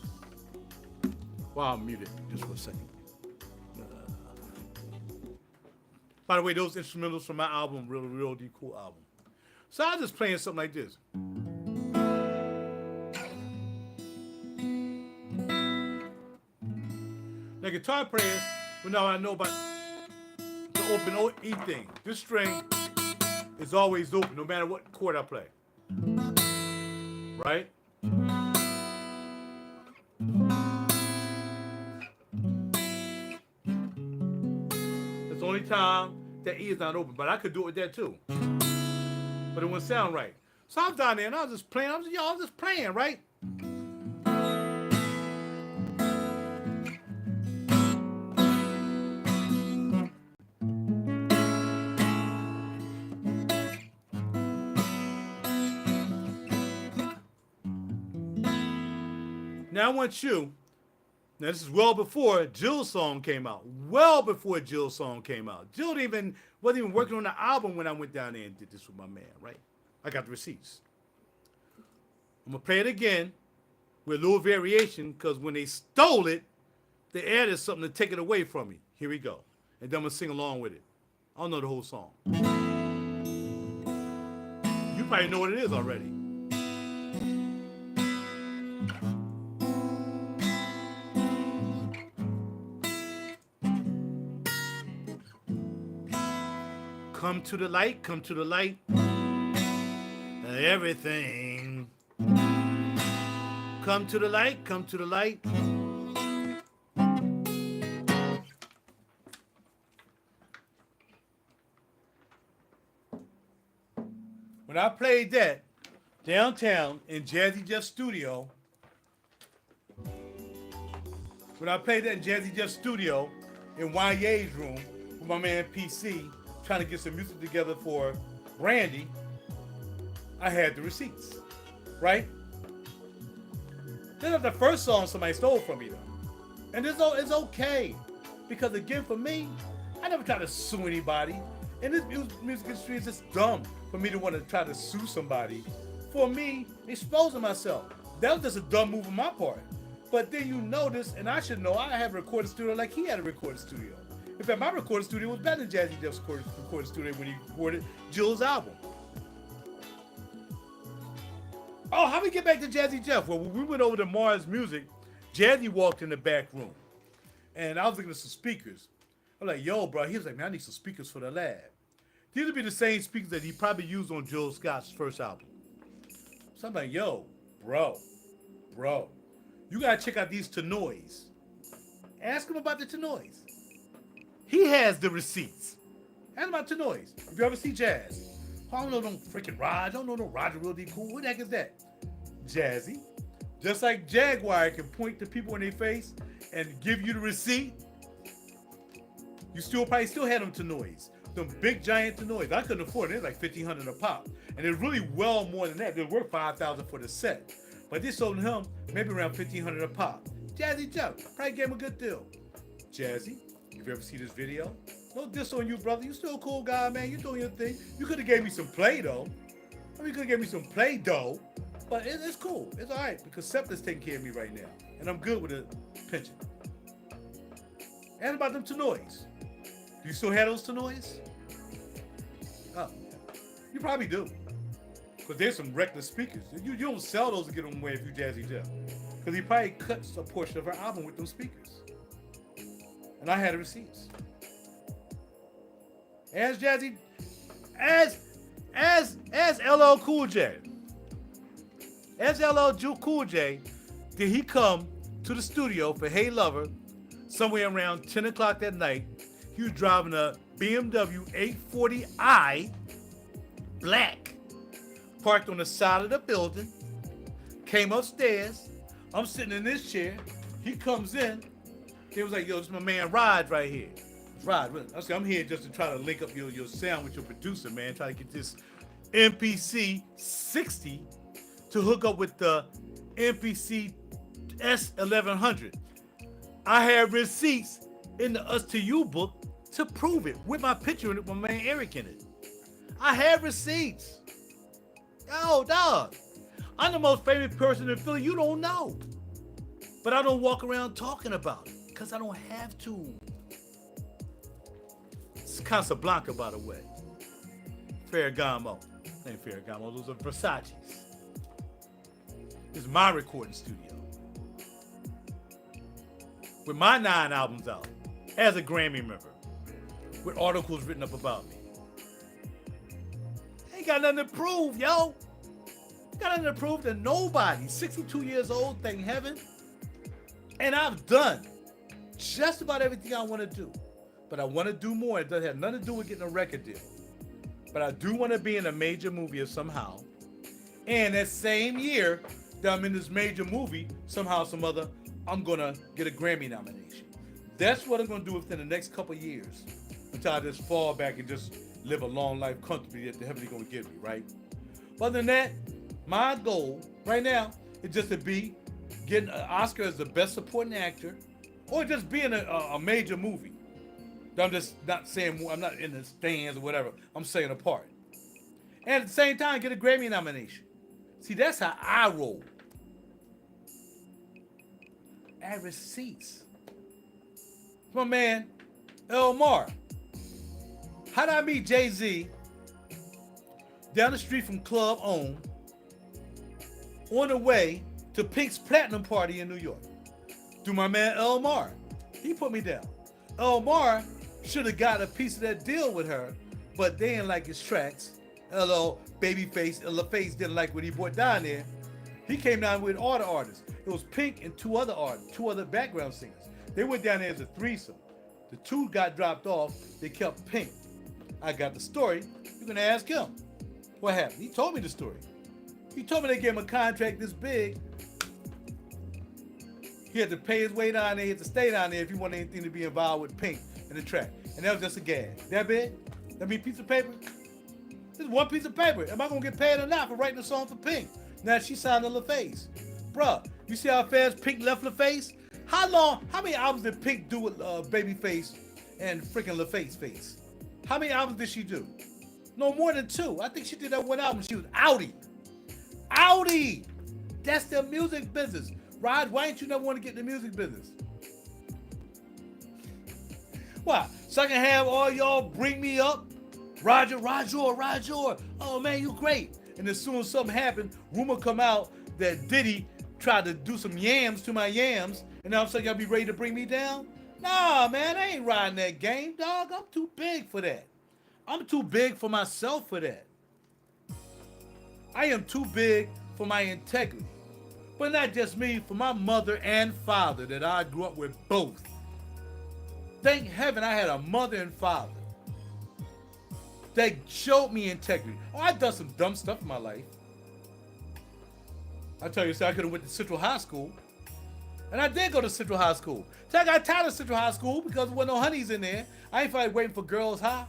While I'm muted, just for a second. By the way, those instrumentals from my album, real cool album. So I was just playing something like this. Now guitar players, well now I know about the open E thing. This string is always open, no matter what chord I play. Right? It's the only time that E is not open, but I could do it with that too. But it wouldn't sound right. So I was down there and I was just playing. I was just playing, right? Now I want you, now this is well before Jill's song came out. Well before Jill's song came out. Jill wasn't even working on the album when I went down there and did this with my man, right? I got the receipts. I'm gonna play it again with a little variation because when they stole it, they added something to take it away from me. Here we go. And then I'm gonna sing along with it. I don't know the whole song. You probably know what it is already. Come to the light, come to the light. Everything. Come to the light, come to the light. When I played that downtown in Jazzy Jeff's studio, in YA's room with my man PC, trying to get some music together for Brandy, I had the receipts, right? This is the first song somebody stole from me, though. And it's okay. Because again, for me, I never try to sue anybody. And this music industry is just dumb for me to want to try to sue somebody for me exposing myself. That was just a dumb move on my part. But then you notice, and I should know, I have a recording studio like he had a recording studio. In fact, my recording studio was better than Jazzy Jeff's recording studio when he recorded Jill's album. Oh, how we get back to Jazzy Jeff? Well, when we went over to Mars Music, Jazzy walked in the back room. And I was looking at some speakers. I'm like, yo, bro. He was like, man, I need some speakers for the lab. These would be the same speakers that he probably used on Jill Scott's first album. So I'm like, yo, bro, you gotta check out these Tenoys. Ask him about the Tenoys. He has the receipts. Ask him about Tenoys. If you ever see Jazz, I don't know no freaking Raj. I don't know no RaJuR Real D Cool. What the heck is that? Jazzy. Just like JWright can point to people in their face and give you the receipt, you probably still had them Tenoys. Them big giant Tenoys. I couldn't afford it. They're like $1,500 a pop. And they're really well more than that. They're worth $5,000 for the set. But they sold him maybe around $1,500 a pop. Jazzy Jeff probably gave him a good deal. Jazzy, if you ever see this video, no diss on you, brother. You still a cool guy, man. You doing your thing. You could have gave me some play though. I mean, you could have gave me some play dough. But it's cool. It's all right because SEPTA's taking care of me right now. And I'm good with the pension. And about them Tenoys. Do you still have those Tenoys? Oh, you probably do. Because there's some reckless speakers. You don't sell those to get them away if you Jazzy Jeff. Because he probably cuts a portion of her album with those speakers. And I had the receipts. As Jazzy, as LL Cool J. As LL Cool J, did he come to the studio for Hey Lover somewhere around 10 o'clock that night. He was driving a BMW 840i, black, parked on the side of the building, came upstairs. I'm sitting in this chair. He comes in. He was like, yo, this is my man Raj right here. Raj, I said, I'm here just to try to link up your sound with your producer, man. Try to get this MPC 60 to hook up with the MPC S1100. I have receipts in the Us to You book to prove it with my picture in it, with my man Eric in it. I have receipts. Yo, dog. I'm the most famous person in Philly you don't know. But I don't walk around talking about it because I don't have to. It's Casablanca, by the way. Ferragamo. Ain't Ferragamo, those are Versace's. This is my recording studio. With my 9 albums out, as a Grammy member, with articles written up about me. Ain't got nothing to prove, yo. Got nothing to prove to nobody. 62 years old, thank heaven. And I've done just about everything I want to do. But I want to do more. It doesn't have nothing to do with getting a record deal. But I do want to be in a major movie or somehow. And that same year that I'm in this major movie, somehow, some other, I'm going to get a Grammy nomination. That's what I'm going to do within the next couple years until I just fall back and just live a long life comfortably that the heavenly going to give me, right? But other than that, my goal right now is just to be getting an Oscar as the best supporting actor or just being a major movie. I'm just not saying, I'm not in the stands or whatever. I'm saying a part. And at the same time, get a Grammy nomination. See, that's how I roll. I have receipts. My man, Elmar. How did I meet Jay-Z down the street from Club On on the way to Pink's Platinum Party in New York? Through my man Elmar. He put me down. Elmar should have got a piece of that deal with her, but they didn't like his tracks. Hello, Babyface, LaFace didn't like what he brought down there. He came down with all the artists. It was Pink and 2 other artists, 2 other background singers. They went down there as a threesome. The 2 got dropped off. They kept Pink. I got the story. You're going to ask him. What happened? He told me the story. He told me they gave him a contract this big. He had to pay his way down there. He had to stay down there if he wanted anything to be involved with Pink in the track. And that was just a gag. That big? That mean piece of paper? This is one piece of paper. Am I going to get paid or not for writing a song for Pink? Now she signed to LaFace. Bruh, you see how fast Pink left LaFace? How many albums did Pink do with Babyface and freaking LaFace face? How many albums did she do? No more than 2. I think she did that one album. She was outie. Outie! That's their music business. Raj, why ain't you never want to get in the music business? Why? So I can have all y'all bring me up? RaJuR. Oh man, you great. And as soon as something happened, rumor come out that Diddy tried to do some yams to my yams, and now I'm saying y'all be ready to bring me down? Nah, man, I ain't riding that game, dog. I'm too big for that. I'm too big for myself for that. I am too big for my integrity. But not just me, for my mother and father that I grew up with both. Thank heaven I had a mother and father that showed me integrity. Oh, I've done some dumb stuff in my life. I tell you, so I could have went to Central High School. And I did go to Central High School. So I got tired of Central High School because there wasn't no honeys in there. I ain't probably waiting for Girls High.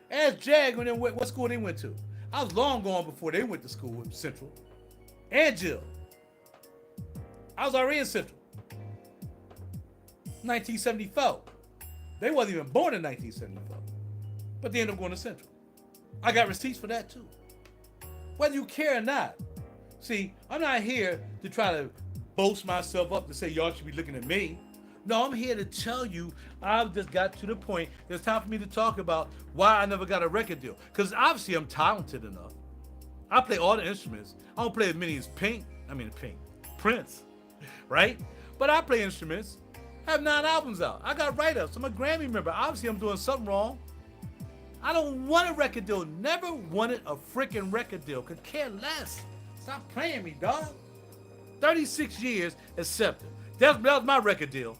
Ask Jag when they went, what school they went to. I was long gone before they went to school at Central. And Jill. I was already in Central. 1974. They wasn't even born in 1974. But they ended up going to Central. I got receipts for that too. Whether you care or not. See, I'm not here to try to boast myself up to say y'all should be looking at me. No, I'm here to tell you I've just got to the point. It's time for me to talk about why I never got a record deal. Because obviously I'm talented enough. I play all the instruments. I don't play as many as Prince, right? But I play instruments. I have 9 albums out. I got write-ups. I'm a Grammy member. Obviously I'm doing something wrong. I don't want a record deal. Never wanted a freaking record deal. Could care less. Stop playing me, dog. 36 years accepted. That was my record deal.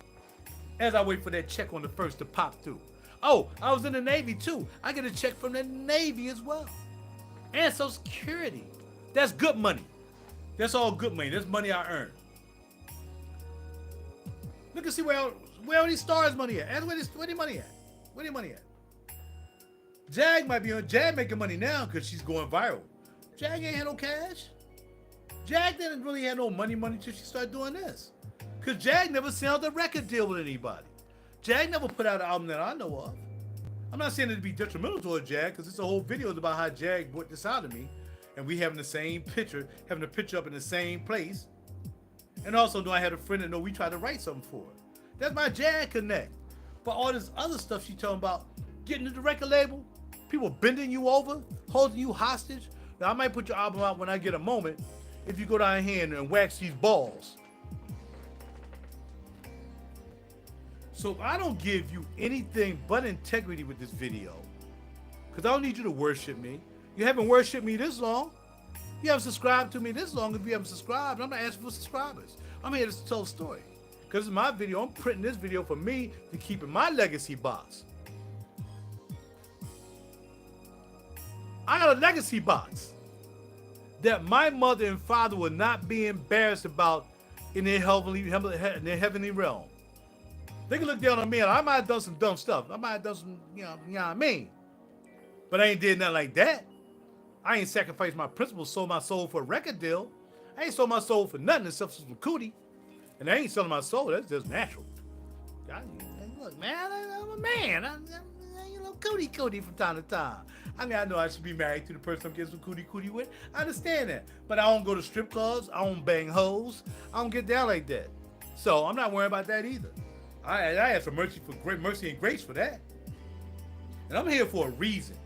As I wait for that check on the first to pop through. Oh, I was in the Navy too. I get a check from the Navy as well. And Social Security. That's good money. That's all good money. That's money I earned. Look and see where all these stars money at. Where the money at? Where the money at? Jag might be on. Jag making money now because she's going viral. Jag ain't had no cash. Jag didn't really have no money till she started doing this. Because Jag never signed a record deal with anybody. Jag never put out an album that I know of. I'm not saying it to be detrimental to Jag, because it's a whole video about how Jag brought this out of me. And we having the same picture, having the picture up in the same place. And also, I had a friend that know we tried to write something for her. That's my Jag connect. But all this other stuff she talking about, getting to the record label, people bending you over, holding you hostage. Now, I might put your album out when I get a moment if you go down here and wax these balls. So if I don't give you anything but integrity with this video, because I don't need you to worship me. You haven't worshiped me this long. You haven't subscribed to me this long. If you haven't subscribed, I'm not asking for subscribers. I'm here to tell a story. Because it's my video. I'm printing this video for me to keep in my legacy box. I got a legacy box that my mother and father will not be embarrassed about in their heavenly realm. They can look down on me and I might have done some dumb stuff. I might have done some, you know what I mean? But I ain't did nothing like that. I ain't sacrificed my principles, sold my soul for a record deal. I ain't sold my soul for nothing except for some cootie. And I ain't selling my soul, that's just natural. Look, man, I'm a man. I'm cootie from time to time. I mean, I know I should be married to the person I'm getting some cootie with. I understand that. But I don't go to strip clubs. I don't bang hoes. I don't get down like that. So I'm not worried about that either. I have some mercy and grace for that. And I'm here for a reason.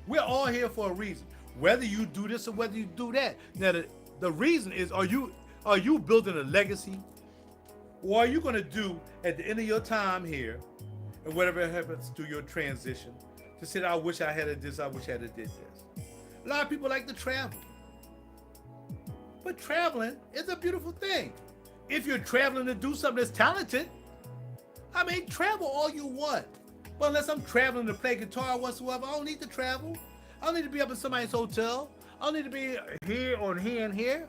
We're all here for a reason. Whether you do this or whether you do that. Now, the reason is, are you building a legacy? Or are you going to do, at the end of your time here, and whatever happens to your transition, to say, I wish I had this, I wish I had did this. A lot of people like to travel. But traveling is a beautiful thing. If you're traveling to do something that's talented, I mean, travel all you want. But unless I'm traveling to play guitar whatsoever, I don't need to travel. I don't need to be up in somebody's hotel. I don't need to be here or here and here.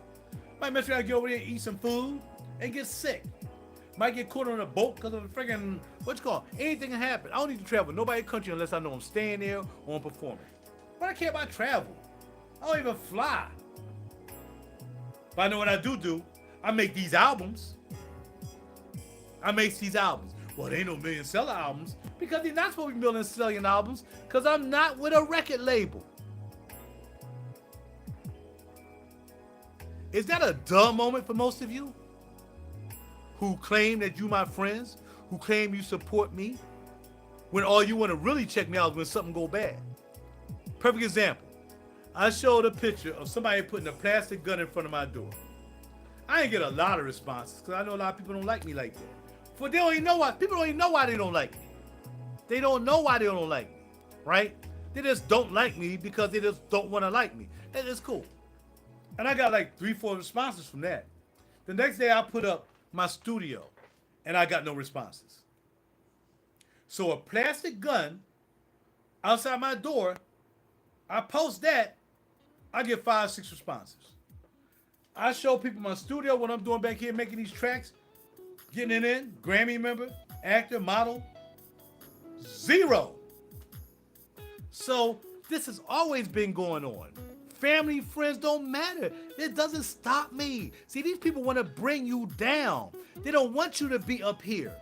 Might mess around, get over there and eat some food and get sick. Might get caught on a boat because of the friggin', anything can happen. I don't need to travel nobody's country unless I know I'm staying there or I'm performing. But I care about travel. I don't even fly. But I know what I do. I make these albums. Well, they ain't no million-seller albums because they're not supposed to be million-selling albums because I'm not with a record label. Is that a dumb moment for most of you? who claim that you my friends, who claim you support me, when all you want to really check me out is when something go bad. Perfect example. I showed a picture of somebody putting a plastic gun in front of my door. I didn't get a lot of responses because I know a lot of people don't like me like that. For they don't even know why. People don't even know why they don't like me. They don't know why they don't like me, right? They just don't like me because they just don't want to like me. That is cool. And I got like 3-4 responses from that. The next day I put up my studio and I got no responses. So a plastic gun outside my door, I post that, I get 5-6 responses. I show people my studio, what I'm doing back here, making these tracks, getting it in, Grammy member, actor, model, 0. So this has always been going on. Family, friends don't matter. It doesn't stop me. See, these people want to bring you down. They don't want you to be up here.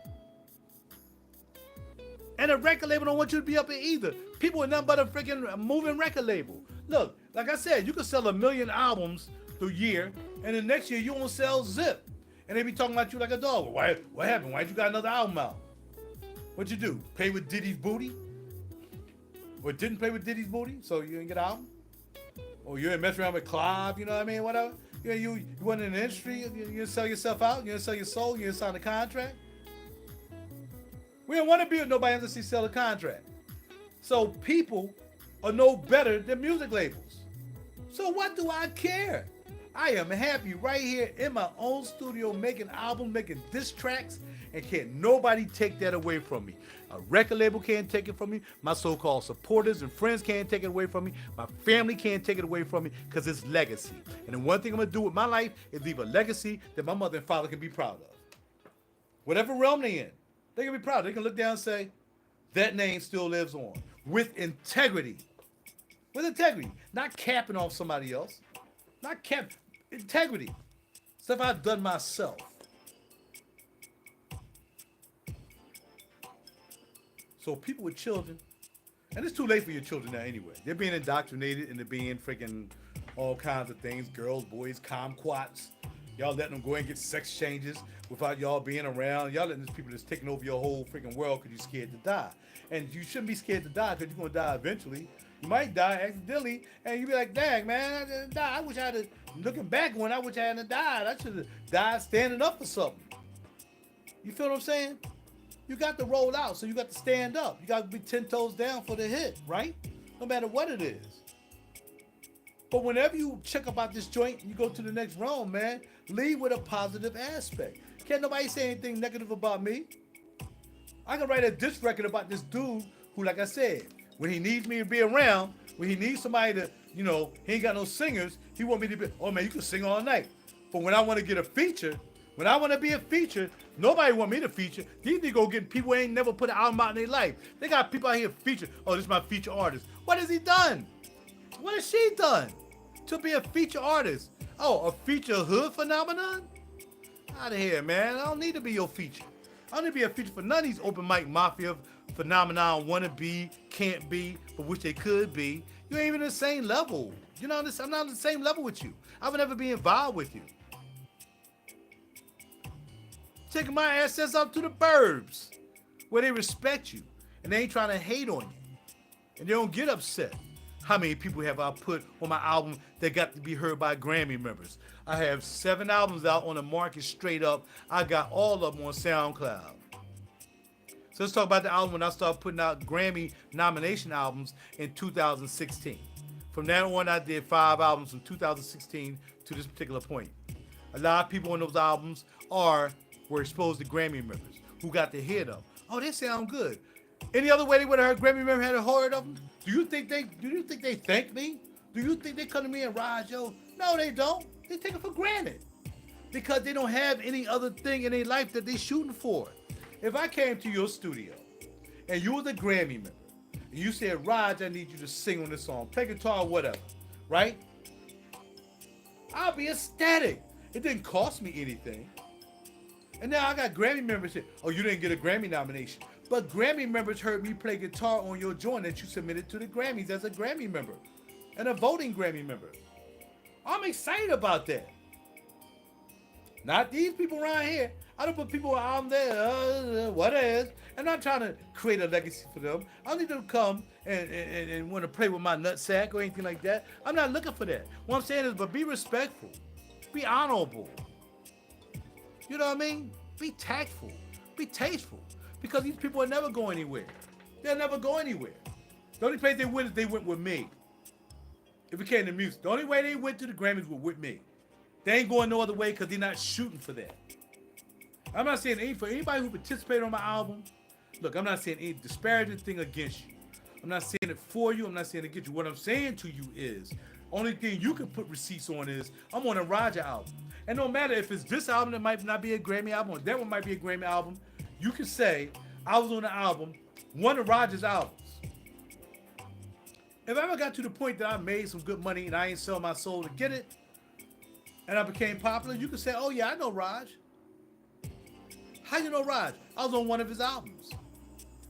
And a record label don't want you to be up here either. People are nothing but a freaking moving record label. Look, like I said, you can sell 1 million albums through year, and the next year you won't sell zip. And they be talking about you like a dog. Why? What happened? Why'd you got another album out? What'd you do? Play with Diddy's booty? Or didn't play with Diddy's booty, so you didn't get an album? Or you didn't mess around with Clive, you know what I mean? Whatever. You wasn't in the industry, you didn't sell yourself out, you didn't sell your soul, you didn't sign a contract. We don't want to be with nobody unless they sell a contract. So people are no better than music labels. So what do I care? I am happy right here in my own studio making albums, making diss tracks, and can't nobody take that away from me. A record label can't take it from me. My so-called supporters and friends can't take it away from me. My family can't take it away from me because it's legacy. And the one thing I'm going to do with my life is leave a legacy that my mother and father can be proud of. Whatever realm they in, they can be proud. They can look down and say, that name still lives on. With integrity. With integrity. Not capping off somebody else. Not cap. Integrity. Stuff I've done myself. So people with children, and it's too late for your children now anyway. They're being indoctrinated into being freaking all kinds of things. Girls, boys, kumquats. Y'all letting them go and get sex changes without y'all being around. Y'all letting these people just taking over your whole freaking world because you're scared to die. And you shouldn't be scared to die because you're going to die eventually. You might die accidentally, and you be like, dang, man, I didn't die. I wish I had, looking back when I wish I hadn't died. I should have died standing up for something. You feel what I'm saying? You got to roll out, so you got to stand up. You got to be 10 toes down for the hit, right? No matter what it is. But whenever you check about this joint and you go to the next round, man, leave with a positive aspect. Can't nobody say anything negative about me. I can write a diss record about this dude who, like I said, when he needs me to be around, when he needs somebody to, you know, he ain't got no singers, he want me to be, oh man, you can sing all night. But when I want to get a feature, when I want to be a feature, nobody want me to feature. These niggas getting people who ain't never put an album out in their life. They got people out here feature. Oh, this is my feature artist. What has he done? What has she done to be a feature artist? Oh, a feature hood phenomenon? Out of here, man. I don't need to be your feature. I don't need to be a feature for none of these open mic mafia phenomenon want to be, can't be, but wish they could be. You ain't even on the same level. You know, I'm not on the same level with you. I would never be involved with you. Taking my assets up to the burbs where they respect you and they ain't trying to hate on you and they don't get upset. How many people have I put on my album that got to be heard by Grammy members? I have 7 albums out on the market straight up. I got all of them on SoundCloud. So let's talk about the album when I started putting out Grammy nomination albums in 2016. From that on, I did 5 albums from 2016 to this particular point. A lot of people on those albums were exposed to Grammy members who got to hear them. Oh, they sound good. Any other way they would have heard Grammy members had heard of them? Do you think they thank me? Do you think they come to me and RaJuR? No, they don't. They take it for granted because they don't have any other thing in their life that they shooting for. If I came to your studio and you was a Grammy member and you said, Raj, I need you to sing on this song, play guitar, whatever, right? I'll be ecstatic. It didn't cost me anything. And now I got Grammy members here. Oh, you didn't get a Grammy nomination. But Grammy members heard me play guitar on your joint that you submitted to the Grammys as a Grammy member and a voting Grammy member. I'm excited about that. Not these people around here. I don't put people out there, what is. And I'm trying to create a legacy for them. I don't need them to come and want to play with my nutsack or anything like that. I'm not looking for that. What I'm saying is, but be respectful. Be honorable. You know what I mean? Be tactful. Be tasteful. Because these people will never go anywhere. They'll never go anywhere. The only place they went is they went with me. If it came to music. The only way they went to the Grammys was with me. They ain't going no other way because they're not shooting for that. I'm not saying for anybody who participated on my album, look, I'm not saying any disparaging thing against you. I'm not saying it for you. I'm not saying it against you. What I'm saying to you is, only thing you can put receipts on is, I'm on a RaJuR album. And no matter if it's this album that might not be a Grammy album or that one might be a Grammy album, you can say, I was on the album, one of RaJuR's albums. If I ever got to the point that I made some good money and I ain't sell my soul to get it, and I became popular, you can say, oh yeah, I know Raj. How you know Raj? I was on one of his albums.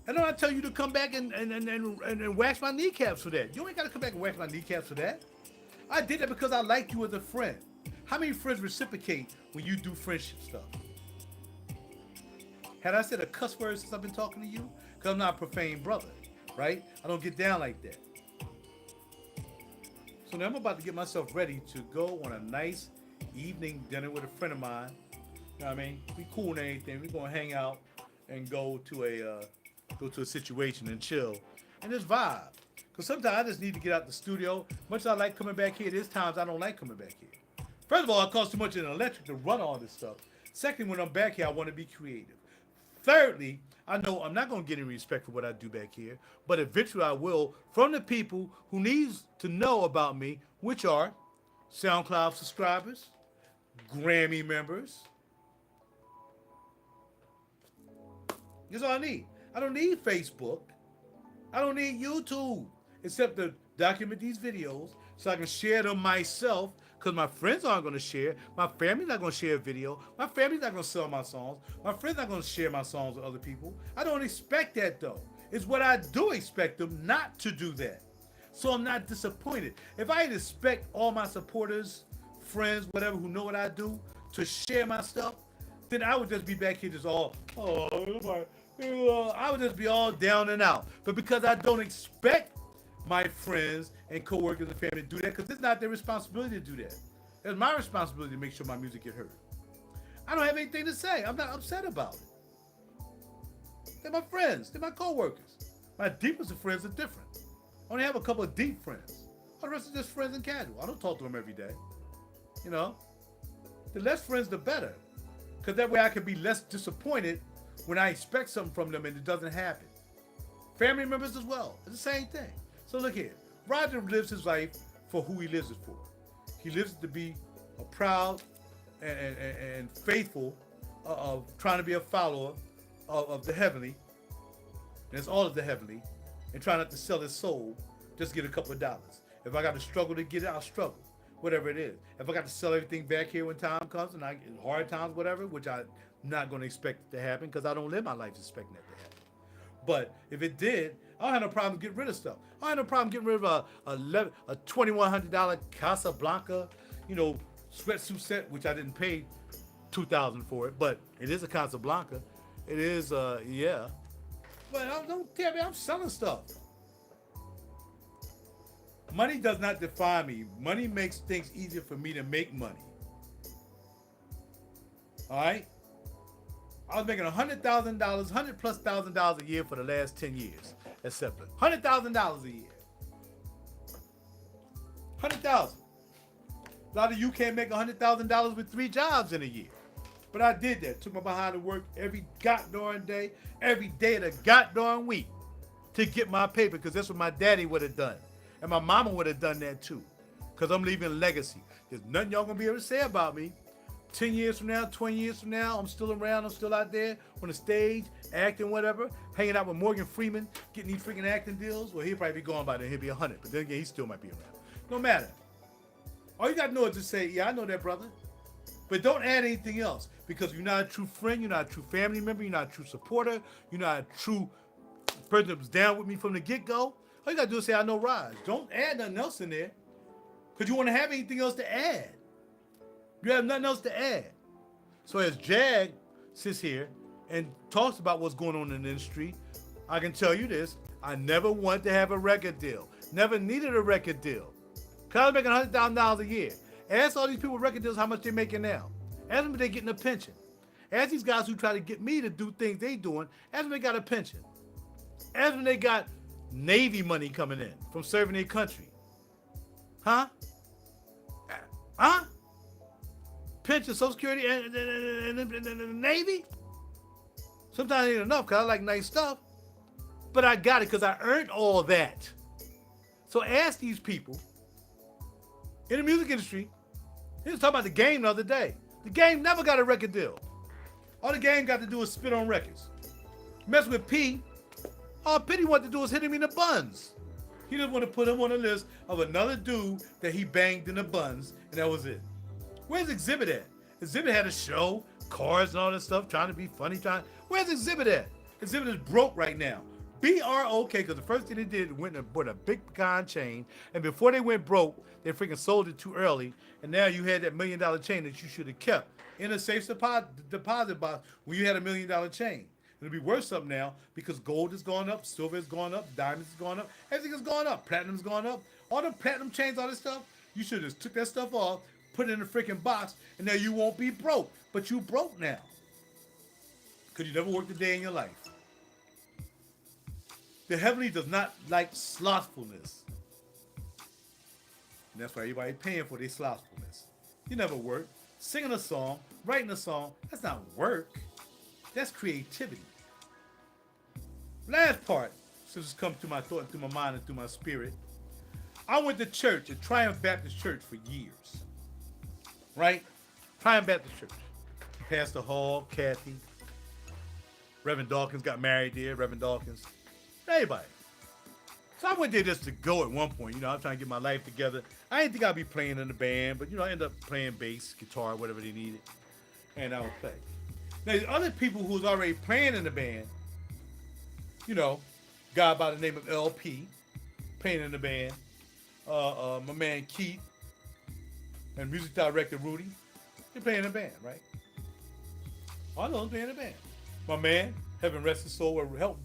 And then I tell you to come back and wax my kneecaps for that. You ain't got to come back and wax my kneecaps for that. I did that because I liked you as a friend. How many friends reciprocate when you do friendship stuff? Had I said a cuss word since I've been talking to you? Because I'm not a profane brother, right? I don't get down like that. So now I'm about to get myself ready to go on a nice evening dinner with a friend of mine. You know what I mean? Be cool and anything. We're gonna hang out and go to a situation and chill and just vibe. Cause sometimes I just need to get out the studio. Much as I like coming back here, there's times I don't like coming back here. First of all, it costs too much in electric to run all this stuff. Second, when I'm back here, I want to be creative. Thirdly, I know I'm not gonna get any respect for what I do back here, but eventually I will from the people who needs to know about me, which are SoundCloud subscribers, Grammy members. That's all I need. I don't need Facebook. I don't need YouTube, except to document these videos so I can share them myself, because my friends aren't going to share. My family's not going to share a video. My family's not going to sell my songs. My friends not going to share my songs with other people. I don't expect that, though. It's what I do expect them not to do that. So I'm not disappointed. If I expect all my supporters, friends, whatever, who know what I do, to share my stuff, then I would just be back here just all, I would just be all down and out. But because I don't expect my friends and coworkers and family to do that, because it's not their responsibility to do that. It's my responsibility to make sure my music get heard. I don't have anything to say. I'm not upset about it. They're my friends. They're my coworkers. My deepest of friends are different. I only have a couple of deep friends. All the rest are just friends and casual. I don't talk to them every day. You know? The less friends, the better. Because that way I can be less disappointed when I expect something from them and it doesn't happen. Family members as well. It's the same thing. So look here. RaJuR lives his life for who he lives it for. He lives to be a proud and faithful of trying to be a follower of the heavenly. And it's all of the heavenly. And try not to sell his soul, just get a couple of dollars. If I got to struggle to get it, I'll struggle. Whatever it is. If I got to sell everything back here when time comes, and hard times, whatever, which I'm not going to expect it to happen because I don't live my life expecting that to happen. But if it did, I don't have no problem getting rid of stuff. I don't have no problem getting rid of a $2,100 Casablanca, sweatsuit set, which I didn't pay $2,000 for it, but it is a Casablanca. It is, yeah. But don't tell me I'm selling stuff. Money does not define me. Money makes things easier for me to make money. All right? I was making $100,000, $100,000+ a year for the last 10 years. Except $100,000 a year. 100,000. A lot of you can't make $100,000 with 3 jobs in a year. But I did that. Took my behind to work every goddamn day, every day of the goddamn week to get my paper, because that's what my daddy would have done. And my mama would have done that too. Because I'm leaving a legacy. There's nothing y'all going to be able to say about me. 10 years from now, 20 years from now, I'm still around, I'm still out there on the stage, acting, whatever, hanging out with Morgan Freeman, getting these freaking acting deals. Well, he'll probably be gone by then, he'll be 100, but then again, he still might be around. No matter. All you got to know is just say, yeah, I know that, brother. But don't add anything else, because you're not a true friend, you're not a true family member, you're not a true supporter, you're not a true person that was down with me from the get-go. All you got to do is say, I know Raj. Don't add nothing else in there, because you want to have anything else to add. You have nothing else to add. So as Jag sits here and talks about what's going on in the industry, I can tell you this. I never wanted to have a record deal. Never needed a record deal. Because I was making $100,000 a year. Ask all these people with record deals how much they're making now. Ask them if they're getting a pension. Ask these guys who try to get me to do things they doing. Ask them if they got a pension. Ask them if they got Navy money coming in from serving their country. Huh? Huh? Pension, Social Security, and the Navy? Sometimes it ain't enough because I like nice stuff. But I got it because I earned all that. So ask these people in the music industry. He was talking about the Game the other day. The Game never got a record deal. All the Game got to do is spit on records. Mess with P. All P wanted to do was hit him in the buns. He just want to put him on a list of another dude that he banged in the buns, and that was it. Where's Exhibit at? Exhibit had a show, cars and all that stuff, trying to be funny. Where's Exhibit at? Exhibit is broke right now. B-R-O-K, because the first thing they did went and bought a big pecan chain, and before they went broke, they freaking sold it too early, and now you had that $1 million chain that you should have kept in a safe deposit box when you had $1 million chain. It'll be worth something now because gold has gone up, silver has gone up, diamonds has gone up, everything has gone up, platinum's gone up. All the platinum chains, all this stuff, you should have just took that stuff off, put it in a freaking box, and now you won't be broke. But you broke now because you never worked a day in your life. The heavenly does not like slothfulness. And that's why everybody paying for their slothfulness. You never work. Singing a song, writing a song, that's not work. That's creativity. Last part, since it's come to my thought, through my mind, and through my spirit. I went to church at Triumph Baptist Church for years. Right? Triumph Baptist Church. Pastor Hall, Kathy. Reverend Dawkins got married there. Reverend Dawkins. Everybody. So I went there just to go at one point. I was trying to get my life together. I didn't think I'd be playing in the band, but I ended up playing bass, guitar, whatever they needed. And I would play. Now, there's other people who was already playing in the band. Guy by the name of LP, playing in the band. My man Keith and music director Rudy, they play in the band, right? I know them playing in the band. My man, heaven rest his soul,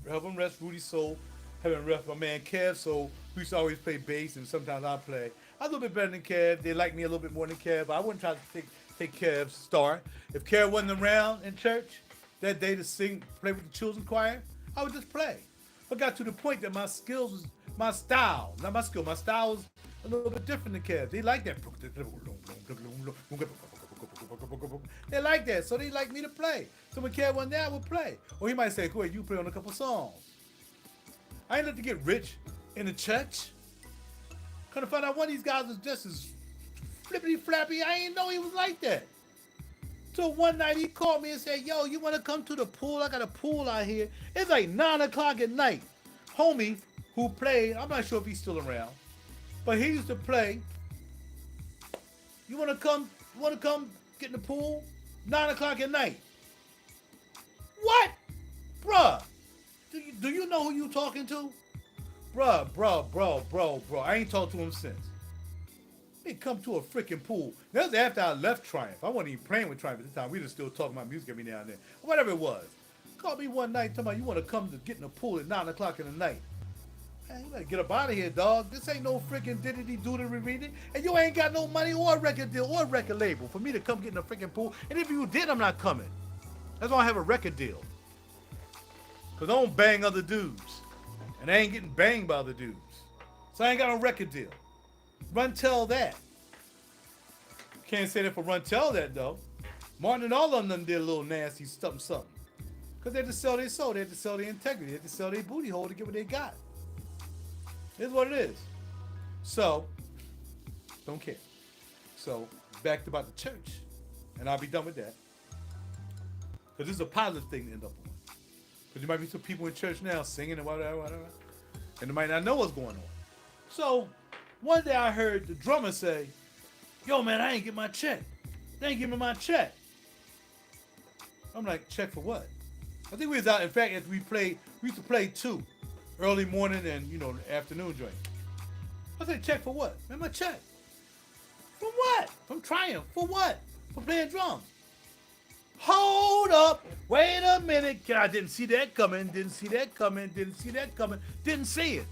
heaven rest Rudy's soul, heaven rest my man Kev, so we used to always play bass, and sometimes I play. I was a little bit better than Kev. They like me a little bit more than Kev, but I wouldn't try to take Kev's star. If Kev wasn't around in church that day to sing, play with the children's choir, I would just play. But got to the point that my style was a little bit different than Kev. They like that. They like that, so they like me to play. So when Kev wasn't there, I would play. Or he might say, go ahead, you play on a couple songs. I ain't let to get rich in the church. Could have found out one of these guys was just as flippity flappy. I ain't know he was like that. So one night he called me and said, yo, you want to come to the pool? I got a pool out here. It's like 9 o'clock at night. Homie who played, I'm not sure if he's still around, but he used to play. You want to come get in the pool? 9 o'clock at night. What? Bruh, do you know who you talking to? Bro. I ain't talked to him since. He come to a freaking pool. That was after I left Triumph. I wasn't even playing with Triumph at the time. We just still talking about music every now and then. Whatever it was. Called me one night talking about you want to come to get in the pool at 9 o'clock in the night. Man, you better get up out of here, dog. This ain't no freaking diddity-doodity reading. And you ain't got no money or a record deal or a record label for me to come get in the freaking pool. And if you did, I'm not coming. That's why I have a record deal. Because I don't bang other dudes. And I ain't getting banged by other dudes. So I ain't got no record deal. Run tell that. Can't say that for Run tell that, though. Martin and all of them did a little nasty something. Because they had to sell their soul. They had to sell their integrity. They had to sell their booty hole to get what they got. It's what it is. So, don't care. So, back to about the church. And I'll be done with that. Because this is a positive thing to end up on. Because there might be some people in church now singing and whatever. And they might not know what's going on. So, one day I heard the drummer say, yo, man, I ain't get my check. They ain't give me my check. I'm like, check for what? I think we was out, in fact, as we used to play 2. Early morning and, afternoon joint. I said, check for what? Man, my check. From what? From Triumph. For what? For playing drums. Hold up. Wait a minute. I didn't see that coming. Didn't see that coming. Didn't see that coming. Didn't see it.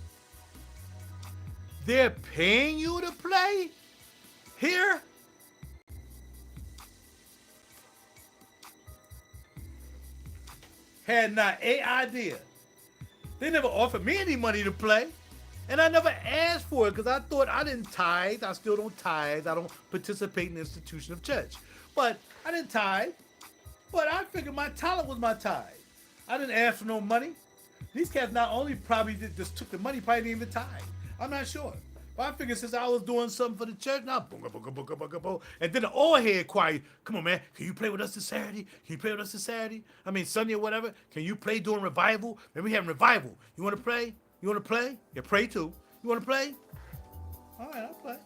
They're paying you to play here? Had not a idea. They never offered me any money to play. And I never asked for it because I thought I didn't tithe. I still don't tithe. I don't participate in the institution of church. But I didn't tithe. But I figured my talent was my tithe. I didn't ask for no money. These cats not only probably just took the money, probably didn't even tithe. I'm not sure. But I figured since I was doing something for the church, now boom, boom, boom, boom, boom, boom, boom. And then the old head choir, come on, man, can you play with us this Saturday? Can you play with us this Saturday? I mean, Sunday or whatever. Can you play during revival? Man, we having revival. You want to play? You want to play? Yeah, pray too. You want to play? All right, I'll play.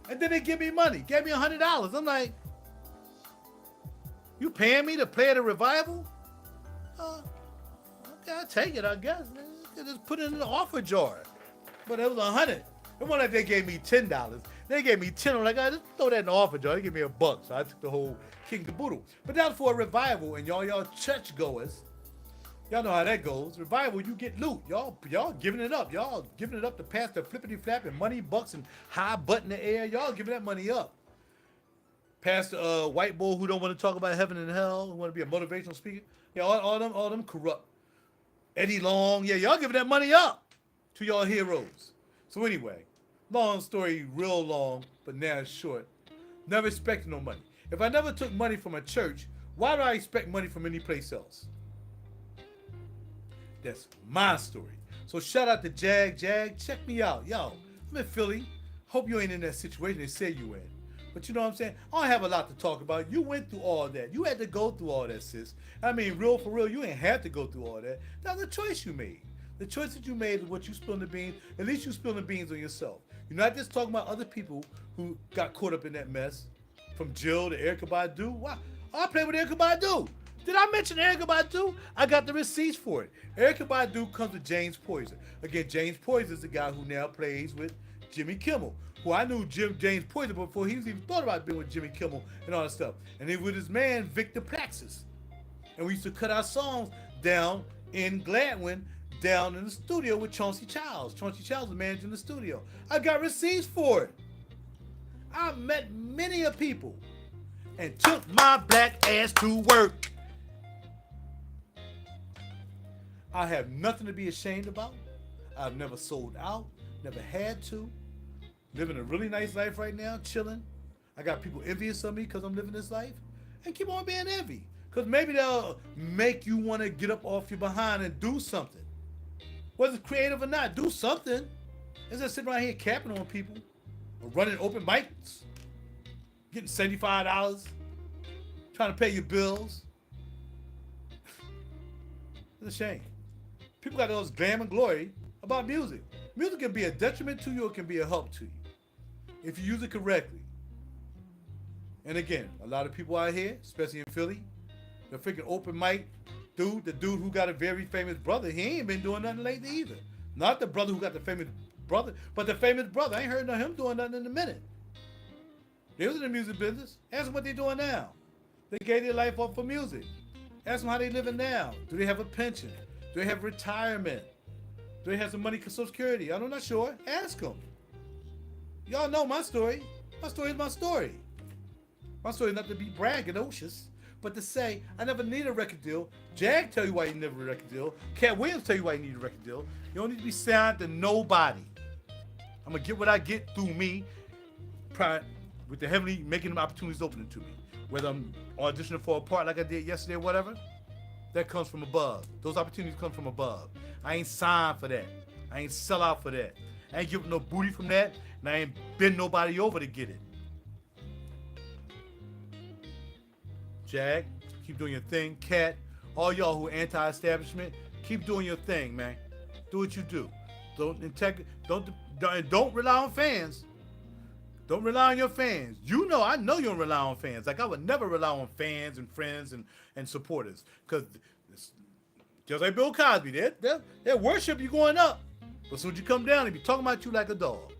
And then they give me money. Gave me $100. I'm like, you paying me to play at a revival? Okay, I'll take it, I guess. Just put it in the offer jar. But it was $100. It wasn't like they gave me $10. They gave me 10. I'm like, I just throw that in the offer jar. They gave me $1. So I took the whole king caboodle. But that was for a revival, and y'all church goers, y'all know how that goes. Revival, you get loot. Y'all giving it up. Y'all giving it up to Pastor Flippity Flap and money, bucks, and high butt in the air. Y'all giving that money up. Pastor white boy who don't want to talk about heaven and hell, who want to be a motivational speaker. Yeah, all them corrupt. Eddie Long, yeah, y'all giving that money up to y'all heroes. So anyway, long story, real long, but now it's short. Never expected no money. If I never took money from a church, why do I expect money from any place else? That's my story. So shout out to Jag. Jag, check me out. Yo, I'm in Philly. Hope you ain't in that situation they say you in. But you know what I'm saying? I don't have a lot to talk about. You went through all that. You had to go through all that, sis. I mean, real for real, you ain't have to go through all that. That was a choice you made. The choice that you made is what you spilled the beans. At least you spilled the beans on yourself. You're not just talking about other people who got caught up in that mess. From Jill to Erykah Badu. Wow. I played with Erykah Badu. Did I mention Erykah Badu? I got the receipts for it. Erykah Badu comes with James Poyser. Again, James Poyser is the guy who now plays with Jimmy Kimmel. Who I knew James Poyser before he was even thought about being with Jimmy Kimmel and all that stuff. And he was with his man, Victor Plaxis. And we used to cut our songs down in Gladwin, down in the studio with Chauncey Childs. Chauncey Childs was managing the studio. I got receipts for it. I met many a people and took my black ass to work. I have nothing to be ashamed about. I've never sold out, never had to. Living a really nice life right now, chilling. I got people envious of me because I'm living this life. And keep on being envy. Because maybe they'll make you want to get up off your behind and do something. Whether it's creative or not, do something. Instead of sitting around here capping on people. Or running open mics. Getting $75. Trying to pay your bills. It's a shame. People got all this glam and glory about music. Music can be a detriment to you or it can be a help to you. If you use it correctly. And again, a lot of people out here, especially in Philly, the freaking open mic dude, the dude who got a very famous brother, he ain't been doing nothing lately either. Not the brother who got the famous brother, but the famous brother. I ain't heard of him doing nothing in a minute. They was in the music business. Ask them what they doing now. They gave their life up for music. Ask them how they living now. Do they have a pension? Do they have retirement? Do they have some money for Social Security? I'm not sure. Ask them. Y'all know my story. My story is my story. My story is not to be braggadocious, but to say I never need a record deal. Jag tell you why you never need a record deal. Cat Williams tell you why you need a record deal. You don't need to be signed to nobody. I'm gonna get what I get through me, with the heavenly making them opportunities opening to me. Whether I'm auditioning for a part like I did yesterday or whatever, that comes from above. Those opportunities come from above. I ain't signed for that. I ain't sell out for that. I ain't giving no booty from that, and I ain't bend nobody over to get it. Jag, keep doing your thing. Cat, all y'all who are anti-establishment, keep doing your thing, man. Do what you do. Don't rely on fans. Don't rely on your fans. I know you don't rely on fans. Like I would never rely on fans and friends and supporters. Because just like Bill Cosby, they worship you going up. But as soon as you come down, they be talking about you like a dog.